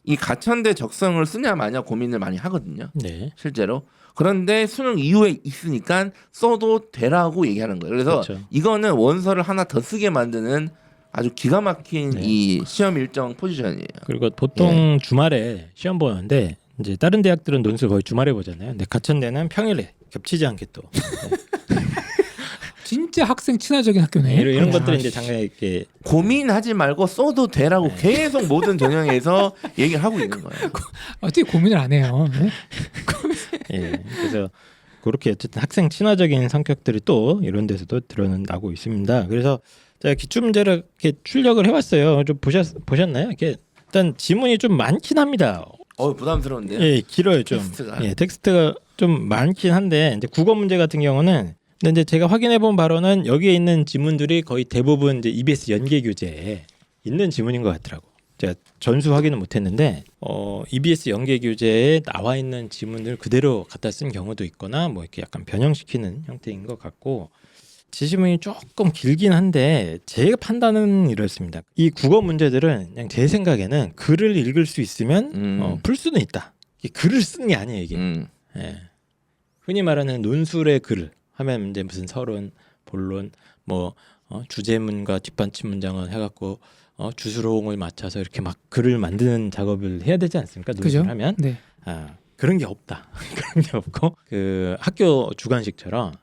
이 가천대 적성을 쓰냐 마냐 고민을 많이 하거든요. 네. 실제로. 그런데 수능 이후에 있으니까 써도 되라고 얘기하는 거예요. 그래서 그렇죠. 이거는 원서를 하나 더 쓰게 만드는 아주 기가 막힌 네. 이 시험 일정 포지션이에요. 그리고 보통 주말에 시험 보는데 이제 다른 대학들은 논술 거의 주말에 보잖아요. 근데 가천대는 평일에 겹치지 않게 또 진짜 학생 친화적인 학교네. 이런 야, 것들이 이제 장난 있게 고민하지 말고 써도 되라고 네. 계속 모든 전형에서 얘기를 하고 있는 거예요. 어떻게 고민을 안 해요? 네? 예. 그래서 그렇게 어쨌든 학생 친화적인 성격들이 또 이런 데서도 드러나고 있습니다. 그래서 제가 기출 문제를 이렇게 출력을 해봤어요. 좀 보셨나요? 이렇게 일단 지문이 좀 많긴 합니다. 부담스러운데요. 예, 길어요 좀. 텍스트가. 예, 텍스트가 좀 많긴 한데 이제 국어 문제 같은 경우는 근데 이제 제가 확인해 본 바로는 여기에 있는 지문들이 거의 대부분 이제 EBS 연계 교재에 있는 지문인 것 같더라고. 제가 전수 확인은 못했는데 EBS 연계 교재에 나와 있는 지문을 그대로 갖다 쓴 경우도 있거나 뭐 이렇게 약간 변형시키는 형태인 것 같고 지시문이 조금 길긴 한데 제 판단은 이렇습니다. 이 국어 문제들은 그냥 제 생각에는 글을 읽을 수 있으면 풀 수는 있다. 이게 글을 쓰는 게 아니에요 이게. 예. 흔히 말하는 논술의 글 하면 이제 무슨 서론, 본론, 뭐 주제문과 뒷받침 문장을 해갖고 주수로홍을 맞춰서 이렇게 막 글을 만드는 작업을 해야 되지 않습니까? 그죠? 논술하면 네. 그런 게 없다. 그런 게 없고 그 학교 주관식처럼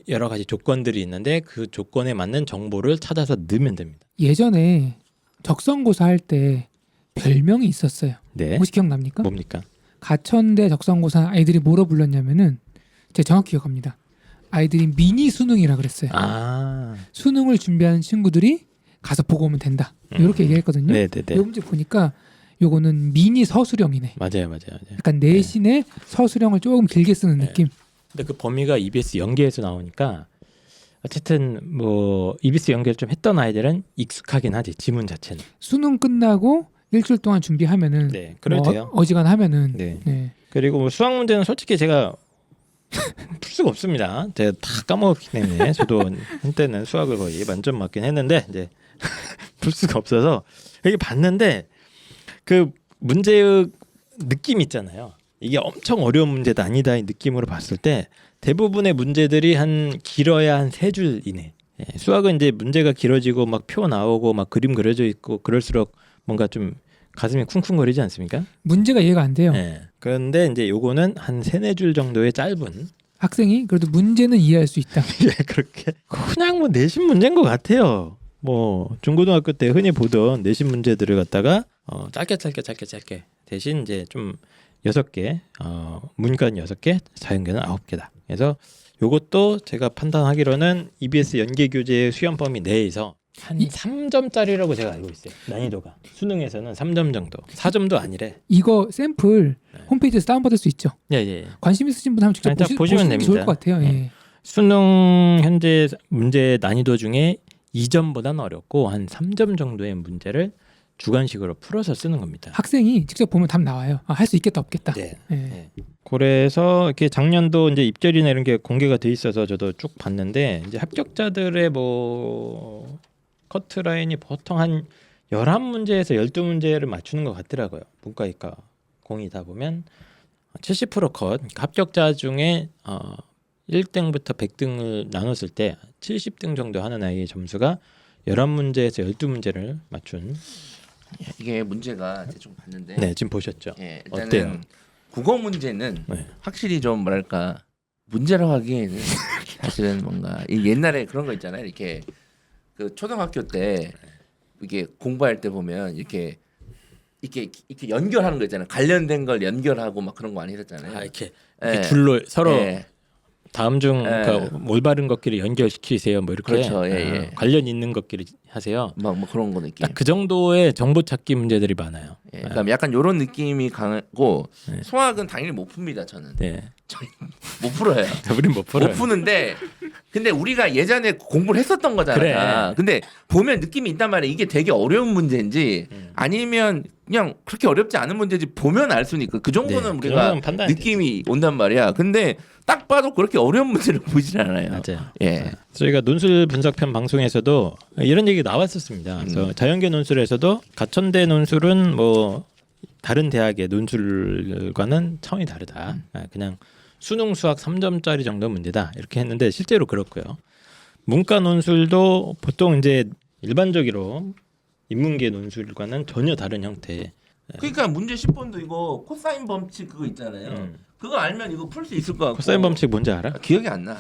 여러 가지 조건들이 있는데 그 조건에 맞는 정보를 찾아서 넣으면 됩니다. 예전에 적성고사 할 때 별명이 있었어요. 네. 혹시 기억납니까? 뭡니까? 가천대 적성고사 아이들이 뭐로 불렀냐면은 제가 정확히 기억합니다. 아이들이 미니 수능이라 그랬어요. 수능을 준비하는 친구들이 가서 보고 오면 된다. 이렇게 얘기했거든요. 네네네. 이 문제 보니까 요거는 미니 서술형이네. 맞아요. 약간 내신의 서술형을 조금 길게 쓰는 네. 느낌. 근데 그 범위가 EBS 연계에서 나오니까 어쨌든 뭐 EBS 연계를 좀 했던 아이들은 익숙하긴 하지 지문 자체는. 수능 끝나고 일주일 동안 준비하면은 네, 그래도 돼요. 어지간하면은 네. 네. 그리고 뭐 수학 문제는 솔직히 제가 풀 수가 없습니다. 제가 다 까먹었기 때문에 저도 한때는 수학을 거의 만점 맞긴 했는데 이제 풀 수가 없어서 여기 봤는데 그 문제의 느낌 있잖아요. 이게 엄청 어려운 문제다 아니다 이 느낌으로 봤을 때 대부분의 문제들이 한 길어야 한 3줄 이내. 예, 수학은 이제 문제가 길어지고 막 표 나오고 막 그림 그려져 있고 그럴수록 뭔가 좀 가슴이 쿵쿵거리지 않습니까? 문제가 이해가 안 돼요. 예. 그런데 이제 요거는 한 3-4줄 정도의 짧은 학생이 그래도 문제는 이해할 수 있다. 예, 그렇게 그냥 뭐 내신 문제인 것 같아요. 뭐 중고등학교 때 흔히 보던 내신 문제들을 갖다가 짧게 대신 이제 좀 6개, 문과는 6개, 자연계는 9개다. 그래서 요것도 제가 판단하기로는 EBS 연계 교재 수험 범위 내에서 한 3점짜리라고 제가 알고 있어요. 난이도가 수능에서는 3점 정도, 4점도 아니래. 이거 샘플 홈페이지에서 다운받을 수 있죠. 예. 관심 있으신 분 한번 직접 딱 보시면 보시는 게 됩니다. 좋을 것 같아요. 예. 수능 현재 문제 난이도 중에 2점보다는 어렵고 한 3점 정도의 문제를 주관식으로 풀어서 쓰는 겁니다. 학생이 직접 보면 답 나와요. 할 수 있겠다 없겠다. 네. 예. 그래서 이렇게 작년도 이제 입절이나 이런 게 공개가 돼 있어서 저도 쭉 봤는데 이제 합격자들의 뭐 커트라인이 보통 한 11문제에서 12문제를 맞추는 것 같더라고요. 문과 이과 공이다 보면 70% 컷, 그러니까 합격자 중에 1등부터 100등을 나눴을 때 70등 정도 하는 아이의 점수가 11문제에서 12문제를 맞춘. 이게 문제가 대충 봤는데 네, 지금 보셨죠? 예, 일단은 어때요? 국어 문제는 네. 확실히 좀 뭐랄까 문제라고 하기에는 사실은 뭔가 이 옛날에 그런 거 있잖아요. 이렇게 그 초등학교 때 이게 공부할 때 보면 이렇게 연결하는 거 있잖아요. 관련된 걸 연결하고 막 그런 거 많이 했잖아요. 이렇게 예. 줄로 서로 예. 다음 중 예. 그러니까 올바른 것끼리 연결시키세요. 뭐 이렇게 그렇죠. 예. 관련 있는 것끼리 하세요. 막 뭐 그런 거 느낌. 딱 그 정도의 정보 찾기 문제들이 많아요. 예. 그러니까 약간 이런 느낌이 강하고 네. 수학은 당연히 못 풉니다. 저는 네, 못 풀어요. 우린 못 풀어요. 못 푸는데 근데 우리가 예전에 공부를 했었던 거잖아. 그래. 근데 보면 느낌이 있단 말이야. 이게 되게 어려운 문제인지 아니면 그냥 그렇게 어렵지 않은 문제인지 보면 알 수는 있고 그 정도는 네, 그 우리가 정도는 판단이 느낌이 온단 말이야. 근데 딱 봐도 그렇게 어려운 문제를 보이질 않아요. 맞아요. 예. 저희가 논술 분석편 방송에서도 이런 얘기 나왔었습니다. 그래서 자연계 논술에서도 가천대 논술은 뭐 다른 대학의 논술과는 차원이 다르다. 그냥 수능 수학 3점짜리 정도 문제다. 이렇게 했는데 실제로 그렇고요. 문과 논술도 보통 이제 일반적으로 인문계 논술과는 전혀 다른 형태. 그러니까 문제 10번도 이거 코사인 법칙 그거 있잖아요. 그거 알면 이거 풀 수 있을 것 같고. 코사인 법칙 뭔지 알아? 기억이 안 나.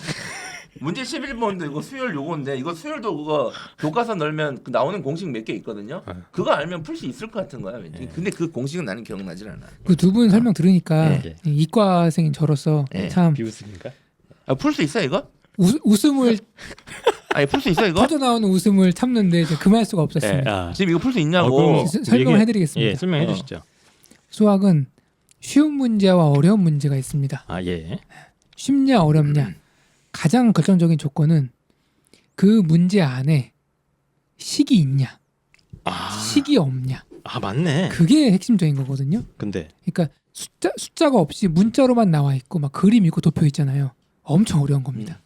문제 11번도 이거 수열 요건데 이거 수열도 그거 교과서 넣으면 그 나오는 공식 몇 개 있거든요. 그거 알면 풀 수 있을 것 같은 거야. 왠지. 근데 그 공식은 나는 기억나질 않아. 그 두 분 설명 들으니까 네. 이과생인 저로서 네. 참 비웃습니까? 풀 수 있어 이거? 웃음을 아니 풀 수 있어 이거? 터져 나오는 웃음을 참는데 이제 금할 수가 없었습니다. 지금 이거 풀 수 있냐고. 그럼 설명을 해드리겠습니다. 예, 설명해 주시죠. 수학은 쉬운 문제와 어려운 문제가 있습니다. 예. 쉽냐 어렵냐 가장 결정적인 조건은 그 문제 안에 식이 있냐 식이 없냐 맞네. 그게 핵심적인 거거든요. 근데 그러니까 숫자가 없이 문자로만 나와 있고 막 그림 있고 도표 있잖아요. 엄청 어려운 겁니다.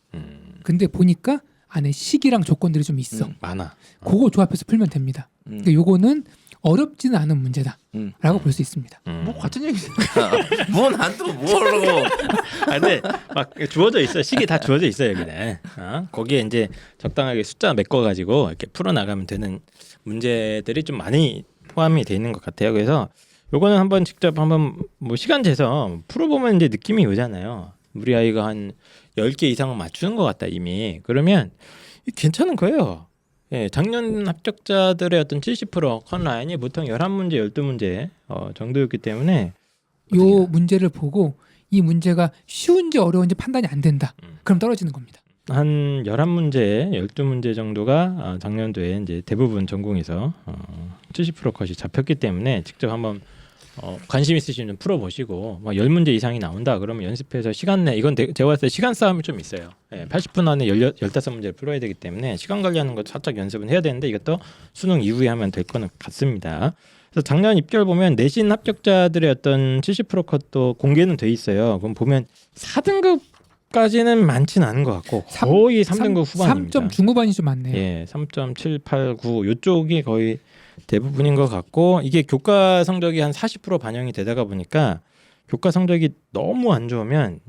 근데 보니까 안에 식이랑 조건들이 좀 있어. 많아. 그거 조합해서 풀면 됩니다. 그러니까 요거는 어렵지는 않은 문제다라고 볼 수 있습니다. 뭐 같은 얘기잖아. 뭐 난 또 뭐라고. 근데 막 주어져 있어. 식이 다 주어져 있어요, 여기는. 거기에 이제 적당하게 숫자 메꿔 가지고 이렇게 풀어 나가면 되는 문제들이 좀 많이 포함이 돼 있는 것 같아요. 그래서 요거는 한번 직접 한번 뭐 시간 재서 풀어보면 이제 느낌이 오잖아요. 우리 아이가 한 10개 이상은 맞추는 것 같다 이미. 그러면 괜찮은 거예요. 예, 작년 합격자들의 어떤 70% 컷라인이 보통 11문제, 12문제 정도였기 때문에 요 문제를 보고 이 문제가 쉬운지 어려운지 판단이 안 된다. 그럼 떨어지는 겁니다. 한 11문제, 12문제 정도가 작년도에 이제 대부분 전공에서 70% 컷이 잡혔기 때문에 직접 한번 관심 있으시면 풀어보시고 막 10문제 이상이 나온다 그러면 연습해서 시간 내 이건 제가 봤을 때 시간 싸움이 좀 있어요. 80분 안에 15문제를 풀어야 되기 때문에 시간 관리하는 거 살짝 연습은 해야 되는데 이것도 수능 이후에 하면 될 거는 같습니다. 그래서 작년 입결 보면 내신 합격자들의 어떤 70% 컷도 공개는 돼 있어요. 그럼 보면 4등급까지는 많지는 않은 것 같고 거의 3등급 후반입니다. 3점 중후반이 좀 많네요. 예, 3.789 요쪽이 거의 대부분인 것 같고 이게 교과 성적이 한 40% 반영이 되다가 보니까 교과 성적이 너무 안 좋으면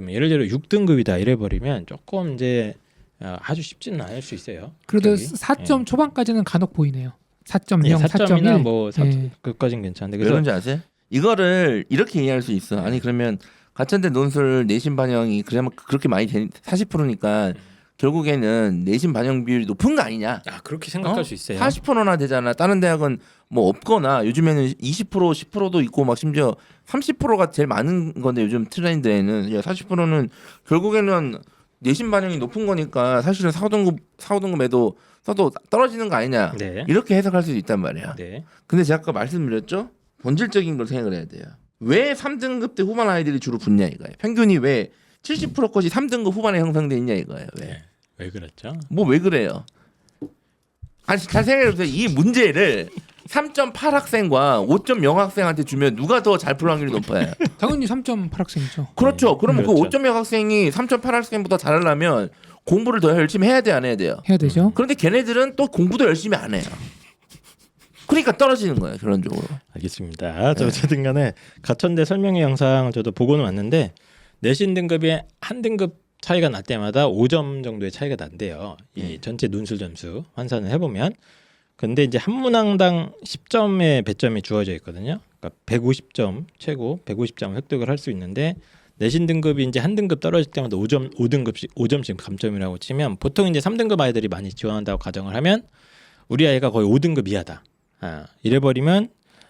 예를 들어 6등급이다 이래 버리면 조금 이제 아주 쉽지는 않을 수 있어요. 그래도 갑자기. 4점 초반까지는 간혹 보이네요. 4.0, 4점이나 4.1 뭐 그까지는 괜찮은데 왜 그래서 그런지 아세요? 이거를 이렇게 이해할 수 있어. 아니 그러면 가천대 논술 내신 반영이 그러면 그렇게 많이 40%니까 결국에는 내신 반영 비율이 높은 거 아니냐. 아 그렇게 생각할 수 있어요. 40%나 되잖아. 다른 대학은 뭐 없거나 요즘에는 20% 10%도 있고 막 심지어 30%가 제일 많은 건데 요즘 트렌드에는 40%는 결국에는 내신 반영이 높은 거니까 사실은 4,5등급에도 써도 떨어지는 거 아니냐. 네. 이렇게 해석할 수도 있단 말이야. 네. 근데 제가 아까 말씀드렸죠. 본질적인 걸 생각을 해야 돼요. 왜 3등급 때 후반 아이들이 주로 붙냐 이거예요. 평균이 왜 70%까지 3등급 후반에 형성돼 있냐 이거예요. 왜? 네. 왜 그렇죠? 뭐 왜 그래요? 아니 잘 생각해보세요. 이 문제를 3.8 학생과 5.0 학생한테 주면 누가 더 잘 풀 확률이 높아요? 당연히 3.8 학생이죠. 그렇죠. 그러면 그렇죠. 그 5.0 학생이 3.8 학생보다 잘하려면 공부를 더 열심히 해야 돼 안 해야 돼요? 해야 되죠. 그런데 걔네들은 또 공부도 열심히 안 해요. 그러니까 떨어지는 거예요. 결론적으로. 알겠습니다. 저 어쨌든 간에 가천대 설명회 영상을 저도 보고는 왔는데 내신 등급이 한 등급 차이가 날 때마다 5점 정도의 차이가 난대요. 이 전체 논술 점수 환산을 해보면. 근데 이제 한 문항당 10점의 배점이 주어져 있거든요. 그러니까 150점 최고 150점 획득을 할 수 있는데 내신 등급이 이제 한 등급 떨어질 때마다 5등급씩 5점씩 감점이라고 치면 보통 이제 3등급 아이들이 많이 지원한다고 가정을 하면 우리 아이가 거의 5등급 이하다. 이래버리면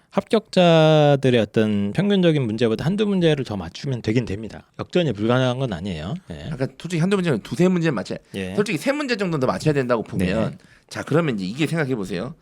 합격자들의 어떤 평균적인 문제보다 한두 문제를 더 맞추면 되긴 됩니다. 역전이 불가능한 건 아니에요. 예. 아까 솔직히 한두 문제는 두세 문제 맞춰야. 예. 솔직히 세 문제 정도는 더 맞춰야 된다고 보면 네. 자 그러면 이제 이게 생각해 보세요.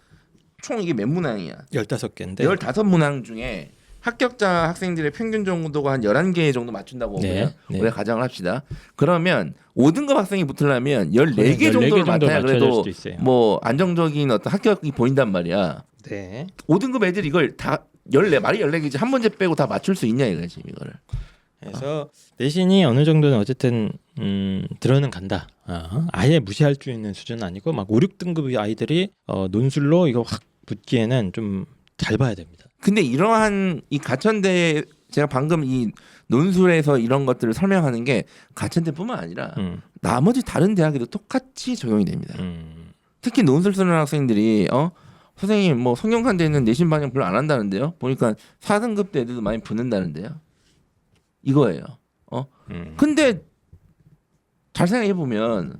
총 이게 몇 문항이야? 15개인데 15문항 중에 합격자 학생들의 평균 정도가 한 11개 정도 맞춘다고 네, 보면 네. 우리가 가정을 합시다. 그러면 5등급 학생이 붙으려면 14개 정도를 정도 맞춰야 맞춰야 될 그래도 수도 있어요. 뭐 안정적인 어떤 합격이 보인단 말이야. 네. 5등급 애들 이걸 다 14 말이 14개지 한 문제 빼고 다 맞출 수 있냐 이거지 지금 이거를. 그래서 내신이 어느 정도는 어쨌든 들어는 간다. 아예 무시할 수 있는 수준은 아니고 막 5, 6등급 아이들이 논술로 이거 확 붙기에는 좀 잘 봐야 됩니다. 근데 이러한 이 가천대 제가 방금 이 논술에서 이런 것들을 설명하는 게 가천대뿐만 아니라 나머지 다른 대학에도 똑같이 적용이 됩니다. 특히 논술 쓰는 학생들이 선생님 뭐 성균관대는 내신 반영 별로 안 한다는데요. 보니까 4등급 때 애들도 많이 붙는다는데요. 이거예요. 근데 잘 생각해 보면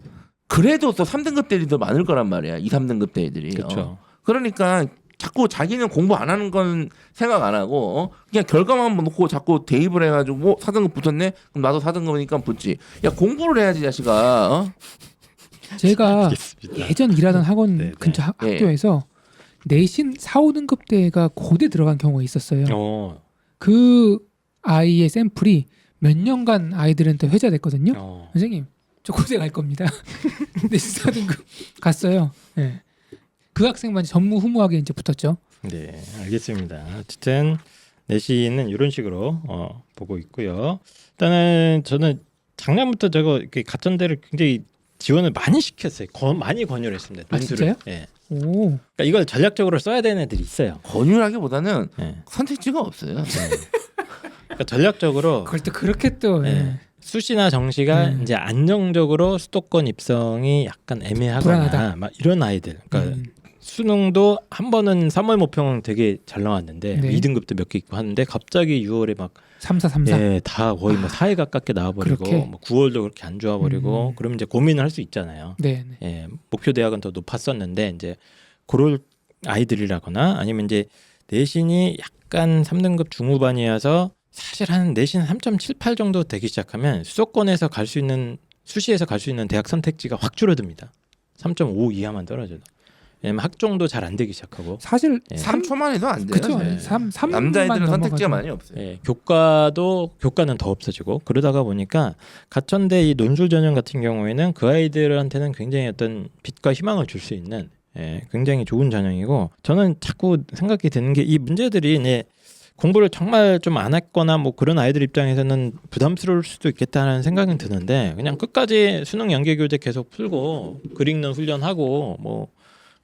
그래도 또 3등급 대 애들이 더 많을 거란 말이야. 2, 3등급 대 애들이. 그렇죠. 그러니까 자꾸 자기는 공부 안 하는 건 생각 안 하고 그냥 결과만 놓고 자꾸 대입을 해가지고 4등급 붙었네? 그럼 나도 4등급이니까 붙지. 야 공부를 해야지 자식아. 제가 알겠습니다. 예전 일하던 학원 네, 네. 근처 네. 학교에서 내신 4, 5등급 대가 고대 들어간 경우가 있었어요. 그 아이의 샘플이 몇 년간 아이들한테 회자됐거든요. 선생님, 저 고대 갈 겁니다. 내신 4등급 갔어요. 네. 그 학생만 전무후무하게 이제 붙었죠. 네, 알겠습니다. 어쨌든 내신은 이런 식으로 보고 있고요. 일단은 저는 작년부터 저거 이렇게 가천대를 굉장히 지원을 많이 시켰어요. 많이 권유를 했습니다. 아, 진짜요? 예. 오, 그러니까 이걸 전략적으로 써야 되는 애들이 있어요. 권유라기보다는 예. 선택지가 없어요. 그러니까 전략적으로 그걸 또 그렇게 또 예. 수시나 정시가 이제 안정적으로 수도권 입성이 약간 애매하거나 불안하다. 막 이런 아이들. 그러니까 수능도 한 번은 3월 모평 되게 잘 나왔는데 네. 2등급도 몇 개 있고 하는데 갑자기 6월에 막 3, 4, 3, 4. 예, 다 거의 뭐 4회 가깝게 나와버리고 그렇게? 뭐 9월도 그렇게 안 좋아버리고 그러면 이제 고민을 할 수 있잖아요. 네, 네. 예, 목표 대학은 더 높았었는데 이제 그럴 아이들이라거나 아니면 이제 내신이 약간 3등급 중후반이어서 사실 한 내신 3.78 정도 되기 시작하면 수도권에서 갈 수 있는 수시에서 갈 수 있는 대학 선택지가 확 줄어듭니다. 3.5 이하만 떨어져도. 왜냐면 학종도 잘 안 되기 시작하고 사실 예. 3초만 해도 안 돼요. 그쵸. 네. 3 남자애들은 선택지가 많이 없어요. 예, 교과는 더 없어지고 그러다가 보니까 가천대 이 논술 전형 같은 경우에는 그 아이들한테는 굉장히 어떤 빛과 희망을 줄 수 있는 굉장히 좋은 전형이고 저는 자꾸 생각이 드는 게 이 문제들이 공부를 정말 좀 안 했거나 뭐 그런 아이들 입장에서는 부담스러울 수도 있겠다는 생각은 드는데 그냥 끝까지 수능 연계 교재 계속 풀고 글 읽는 훈련하고 뭐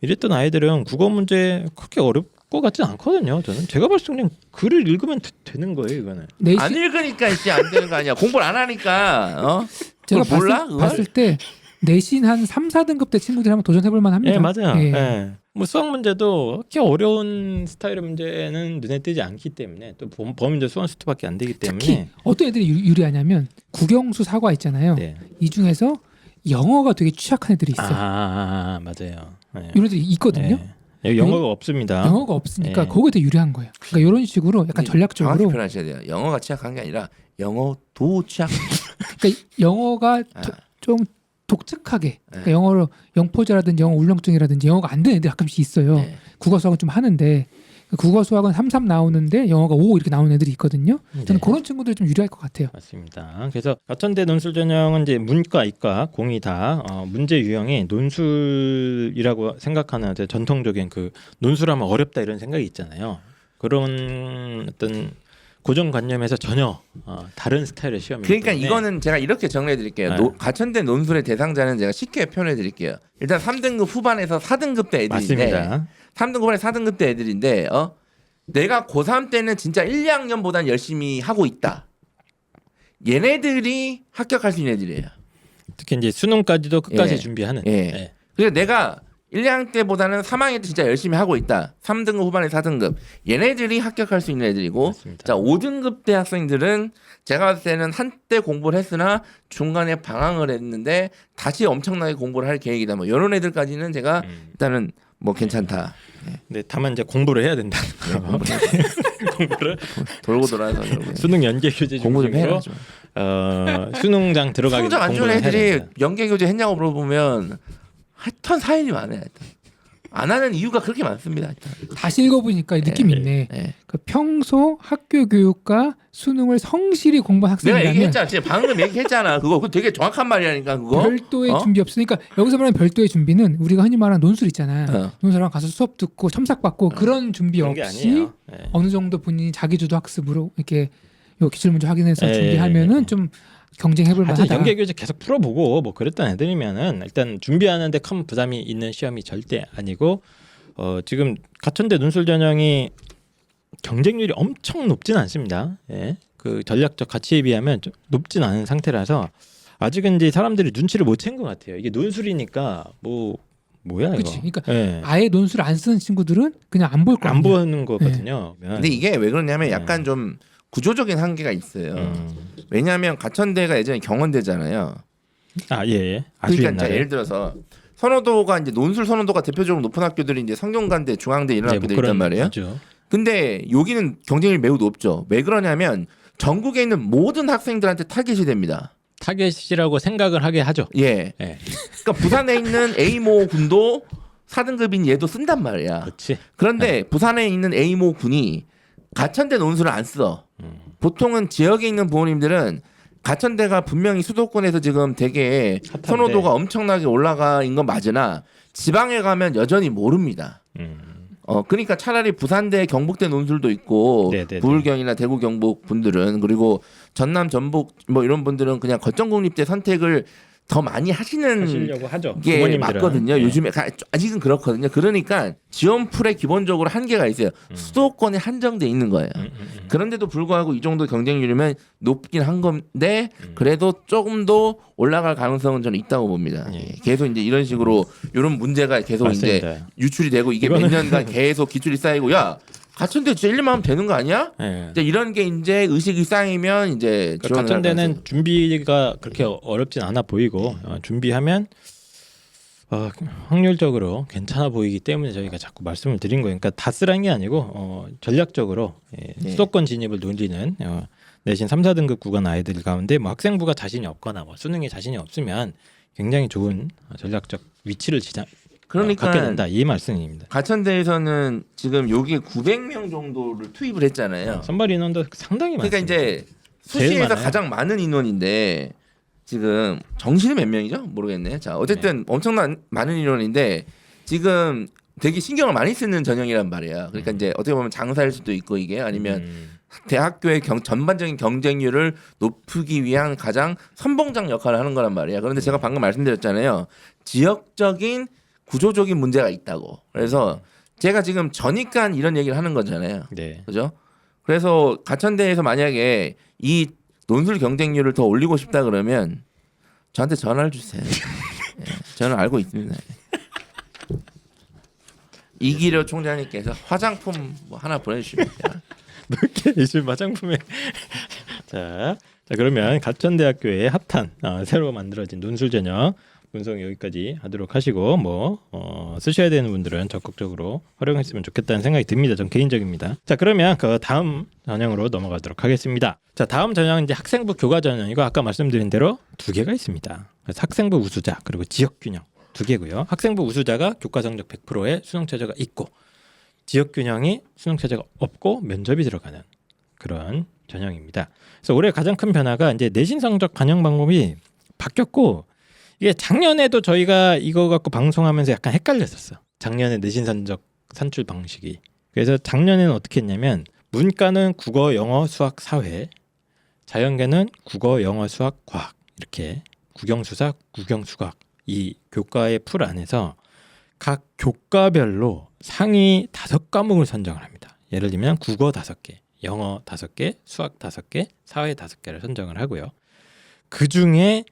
이랬던 아이들은 국어 문제 그렇게 어렵 것 같진 않거든요. 저는 제가 봤을 때 그냥 글을 읽으면 되는 거예요. 이거는 내신 안 읽으니까 이제 안 되는 거 아니야. 공부를 안 하니까 제가 그걸 몰라? 그걸? 봤을 때 내신 한 3, 4등급 대 친구들이 한번 도전해볼 만합니다. 예, 맞아요. 예. 예. 뭐 수학 문제도 그렇게 어려운 스타일의 문제는 눈에 띄지 않기 때문에 또 범위도 수원 수투밖에 안 되기 때문에 특히 어떤 애들이 유리하냐면 국영수 사과 있잖아요. 네. 이 중에서 영어가 되게 취약한 애들이 있어요. 맞아요. 네. 이런 애들이 있거든요. 네. 여기 영어가 없습니다. 영어가 없으니까 네. 거기에 더 유리한 거예요. 그러니까 이런 식으로 약간 정확히 전략적으로 표현하셔야 돼요. 영어가 취약한 게 아니라 영어도 취약. 그러니까 영어가 좀 독특하게 그러니까 영어로 영포자라든지 영어 울렁증이라든지 영어가 안 되는 애들 가끔씩 있어요. 네. 국어 수학은 좀 하는데 국어 수학은 3 나오는데 영어가 5 이렇게 나오는 애들이 있거든요. 저는 네. 그런 친구들이 좀 유리할 것 같아요. 맞습니다. 그래서 가천대 논술 전형은 이제 문과, 이과 공이 다 문제 유형이 논술이라고 생각하는 이제 전통적인 그 논술하면 어렵다 이런 생각이 있잖아요. 그런 어떤 고정관념에서 전혀 다른 스타일의 시험이기 그러니까 때문에 이거는 제가 이렇게 정리해 드릴게요. 네. 가천대 논술의 대상자는 제가 쉽게 표현해 드릴게요. 일단 3등급 후반에서 4등급 때 애들인데 맞습니다. 3등급 후반에 4등급 때 애들인데 내가 고3 때는 진짜 1, 2학년보단 열심히 하고 있다. 얘네들이 합격할 수 있는 애들이에요. 특히 이제 수능까지도 끝까지 예. 준비하는. 예. 예. 그래서 내가 1, 2학년 때보다는 3학년 때 진짜 열심히 하고 있다. 3등급 후반에 4등급. 얘네들이 합격할 수 있는 애들이고 맞습니다. 자 5등급 대 학생들은 제가 봤을 때는 한때 공부를 했으나 중간에 방황을 했는데 다시 엄청나게 공부를 할 계획이다. 뭐 이런 애들까지는 제가 일단은 뭐 괜찮다. 근데 다만 이제 공부를 해야 된다는 거. 공부를 돌고 돌아서 이러고. 수능 연계 교재 공부 좀 중심으로 해야죠. 수능장 들어가기 수능장 안 좋은 애들이 연계 교재 했냐고 물어보면 하여튼 사연이 많아요. 하여튼. 안 하는 이유가 그렇게 많습니다. 하여튼. 다시 읽어보니까 느낌이 있네. 네. 그 평소 학교 교육과 수능을 성실히 공부한 내가 학생이라면 얘기했잖아. 진짜 방금 얘기했잖아. 그거 되게 정확한 말이라니까 그거. 별도의 준비 없으니까 여기서 말하는 별도의 준비는 우리가 흔히 말하는 논술 있잖아요. 논술랑 가서 수업 듣고 첨삭받고 그런 준비 그런 게 없이 아니에요. 예. 어느 정도 본인이 자기주도 학습으로 이렇게 요 기출문제 확인해서 예, 준비하면은 예. 좀 경쟁해볼 하여튼 만하다. 연계 교재 계속 풀어보고 뭐 그랬던 애들이면은 일단 준비하는데 큰 부담이 있는 시험이 절대 아니고 지금 가천대 논술 전형이 경쟁률이 엄청 높진 않습니다. 예. 그 전략적 가치에 비하면 좀 높진 않은 상태라서 아직은 이제 사람들이 눈치를 못 챈 것 같아요. 이게 논술이니까 뭐야 그치. 이거. 그러니까 예. 아예 논술 안 쓰는 친구들은 그냥 안 볼 거야. 안 보는 거거든요. 근데 이게 왜 그러냐면 약간 좀 구조적인 한계가 있어요. 왜냐하면 가천대가 예전에 경원대잖아요. 예. 그러니까 아주 이제 옛날에. 예를 들어서 선호도가 이제 논술 선호도가 대표적으로 높은 학교들이 이제 성균관대, 중앙대 이런 네, 학교들 뭐 있단 말이에요. 하죠. 근데 여기는 경쟁률이 매우 높죠. 왜 그러냐면 전국에 있는 모든 학생들한테 타겟이 됩니다. 타겟이라고 생각을 하게 하죠. 예. 예. 그러니까 부산에 있는 A모 군도 4등급인 얘도 쓴단 말이야. 그렇지. 그런데 부산에 있는 A모 군이 가천대 논술을 안 써. 보통은 지역에 있는 부모님들은 가천대가 분명히 수도권에서 지금 되게 핫한데. 선호도가 엄청나게 올라가 있는 건 맞으나 지방에 가면 여전히 모릅니다. 그러니까 차라리 부산대 경북대 논술도 있고 네네네. 부울경이나 대구 경북 분들은 그리고 전남 전북 뭐 이런 분들은 그냥 거점국립대 선택을 더 많이 하시려고 하죠. 게 부모님들은. 맞거든요. 네. 요즘에 아직은 그렇거든요. 그러니까 지원풀에 기본적으로 한계가 있어요. 수도권에 한정돼 있는 거예요. 그런데도 불구하고 이 정도 경쟁률이면 높긴 한 건데 그래도 조금 더 올라갈 가능성은 저는 있다고 봅니다. 예. 계속 이제 이런 식으로 이런 문제가 계속 맞습니다. 이제 유출이 되고 이게 몇 년간 계속 기출이 쌓이고 야 가천대 진짜 1, 2만 하면 되는 거 아니야? 예. 이제 이런 게 이제 의식이 쌓이면 이제 그러니까 지원을 할 가천대는 가능성이 준비가 그렇게 어렵진 않아 보이고 준비하면 확률적으로 괜찮아 보이기 때문에 저희가 자꾸 말씀을 드린 거예요. 그러니까 다 쓰라는 게 아니고 전략적으로 네. 수도권 진입을 노리는 내신 3, 4등급 구간 아이들 가운데 뭐 학생부가 자신이 없거나 뭐 수능에 자신이 없으면 굉장히 좋은 전략적 위치를 그러니까 갖게 된다 이 말씀입니다. 가천대에서는 지금 여기에 900명 정도를 투입을 했잖아요. 선발 인원도 상당히 그러니까 많습니다. 이제 제일 수시에서 많아요. 가장 많은 인원인데 지금 정시는 몇 명이죠? 모르겠네. 자 어쨌든 엄청난 많은 인원인데 지금 되게 신경을 많이 쓰는 전형이란 말이야. 그러니까 이제 어떻게 보면 장사일 수도 있고 이게 아니면 대학교의 전반적인 경쟁률을 높이기 위한 가장 선봉장 역할을 하는 거란 말이야. 그런데 제가 방금 말씀드렸잖아요. 지역적인 구조적인 문제가 있다고. 그래서 제가 지금 저니까 이런 얘기를 하는 거잖아요. 네. 그죠? 그래서 가천대에서 만약에 이 논술 경쟁률을 더 올리고 싶다 그러면 저한테 전화를 주세요. 예, 저는 알고 있습니다. 이기려 총장님께서 화장품 뭐 하나 보내주시면 돼요. 이렇게 예술 화장품에 자 자 그러면 가천대학교의 핫한 새로 만들어진 논술 전형 분석 여기까지 하도록 하시고 쓰셔야 되는 분들은 적극적으로 활용했으면 좋겠다는 생각이 듭니다. 전 개인적입니다. 자 그러면 그 다음 전형으로 넘어가도록 하겠습니다. 자 다음 전형은 이제 학생부 교과 전형이고 아까 말씀드린 대로 두 개가 있습니다. 그래서 학생부 우수자 그리고 지역균형 두 개고요. 학생부 우수자가 교과 성적 100%의 수능 최저가 있고 지역균형이 수능 최저가 없고 면접이 들어가는 그런 전형입니다. 그래서 올해 가장 큰 변화가 이제 내신 성적 반영 방법이 바뀌었고 이게 작년에도 저희가 이거 갖고 방송하면서 약간 헷갈렸었어. 작년에 내신 성적 산출 방식이. 그래서 작년에는 어떻게 했냐면 문과는 국어, 영어, 수학, 사회, 자연계는 국어, 영어, 수학, 과학 이렇게 국영수사, 국영수학 이 교과의 풀 안에서 각 교과별로 상위 5과목을 선정을 합니다. 예를 들면 국어 5개, 영어 5개, 수학 5개, 사회 5개를 선정을 하고요. 그 중에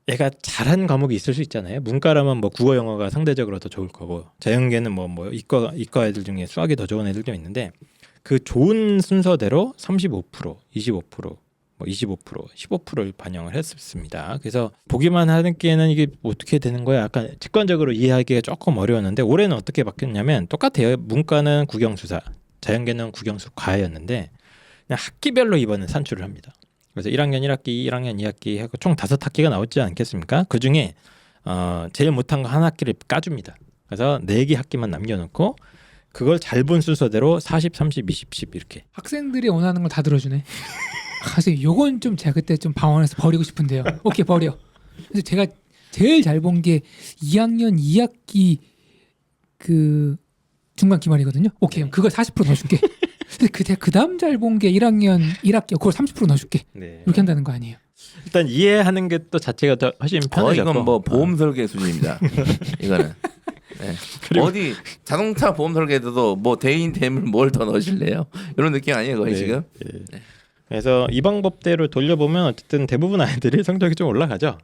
얘가 잘한 과목이 있을 수 있잖아요. 문과라면 국어, 영어가 상대적으로 더 좋을 거고 자연계는 이과 애들 중에 수학이 더 좋은 애들도 있는데 그 좋은 순서대로 35%, 25%, 25%, 15%를 반영을 했습니다. 그래서 보기만 하기에는 이게 어떻게 되는 거야? 약간 직관적으로 이해하기가 조금 어려웠는데 올해는 어떻게 바뀌었냐면 똑같아요. 문과는 국영수사, 자연계는 국영수 과였는데 그냥 학기별로 이번엔 산출을 합니다. 그래서 1학년 1학기, 1학년 2학기 하고 총 5학기가 나오지 않겠습니까? 그 중에 제일 못한 거 한 학기를 까줍니다. 그래서 4개 학기만 남겨놓고 그걸 잘 본 순서대로 40, 30, 20, 10 이렇게. 학생들이 원하는 걸 다 들어주네. 사실 요건 좀 제가 그때 좀 방황해서 버리고 싶은데요. 오케이 버려. 그래서 제가 제일 잘 본 게 2학년 2학기 그 중간 기말이거든요. 오케이 그거 40% 넣어줄게. 근데 제가 그다음 잘 본 게 1학년 1학기 그걸 30% 넣어줄게. 네. 이렇게 한다는 거 아니에요? 일단 이해하는 게 또 자체가 더 훨씬 편해졌고. 이건 보험 설계 수준입니다. 이거는. 네. 어디 자동차 보험 설계에도 대인 대물 뭘 더 넣으실래요? 이런 느낌 아니에요, 거의 네. 지금? 네. 그래서 이 방법대로 돌려보면 어쨌든 대부분 아이들이 성적이 좀 올라가죠.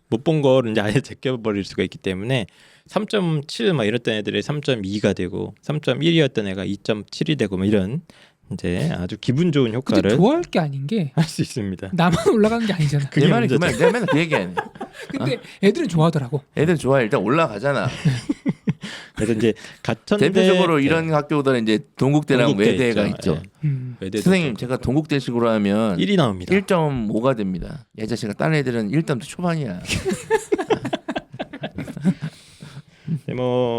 못 본 거를 이제 아예 제껴버릴 수가 있기 때문에 3.7 이랬던 애들이 3.2가 되고 3.1이었던 애가 2.7이 되고 이런 이제 아주 기분 좋은 근데 효과를 좋아할 게 아닌 게 할 수 있습니다. 나만 올라가는 게 아니잖아. 그게 내 말이 그 문제죠. 말, 내가 맨날 그 얘기하네. 근데 애들은 좋아하더라고. 애들 좋아해. 일단 올라가잖아. 그래서 이제 가천대 대표적으로 이런 학교들은 이제 동국대랑 동국대 외대가 있죠. 있죠. 외대도 선생님 있고. 제가 동국대식으로 하면 1이 나옵니다. 1.5가 됩니다. 예자씨가 다른 애들은 1.2 초반이야. 네,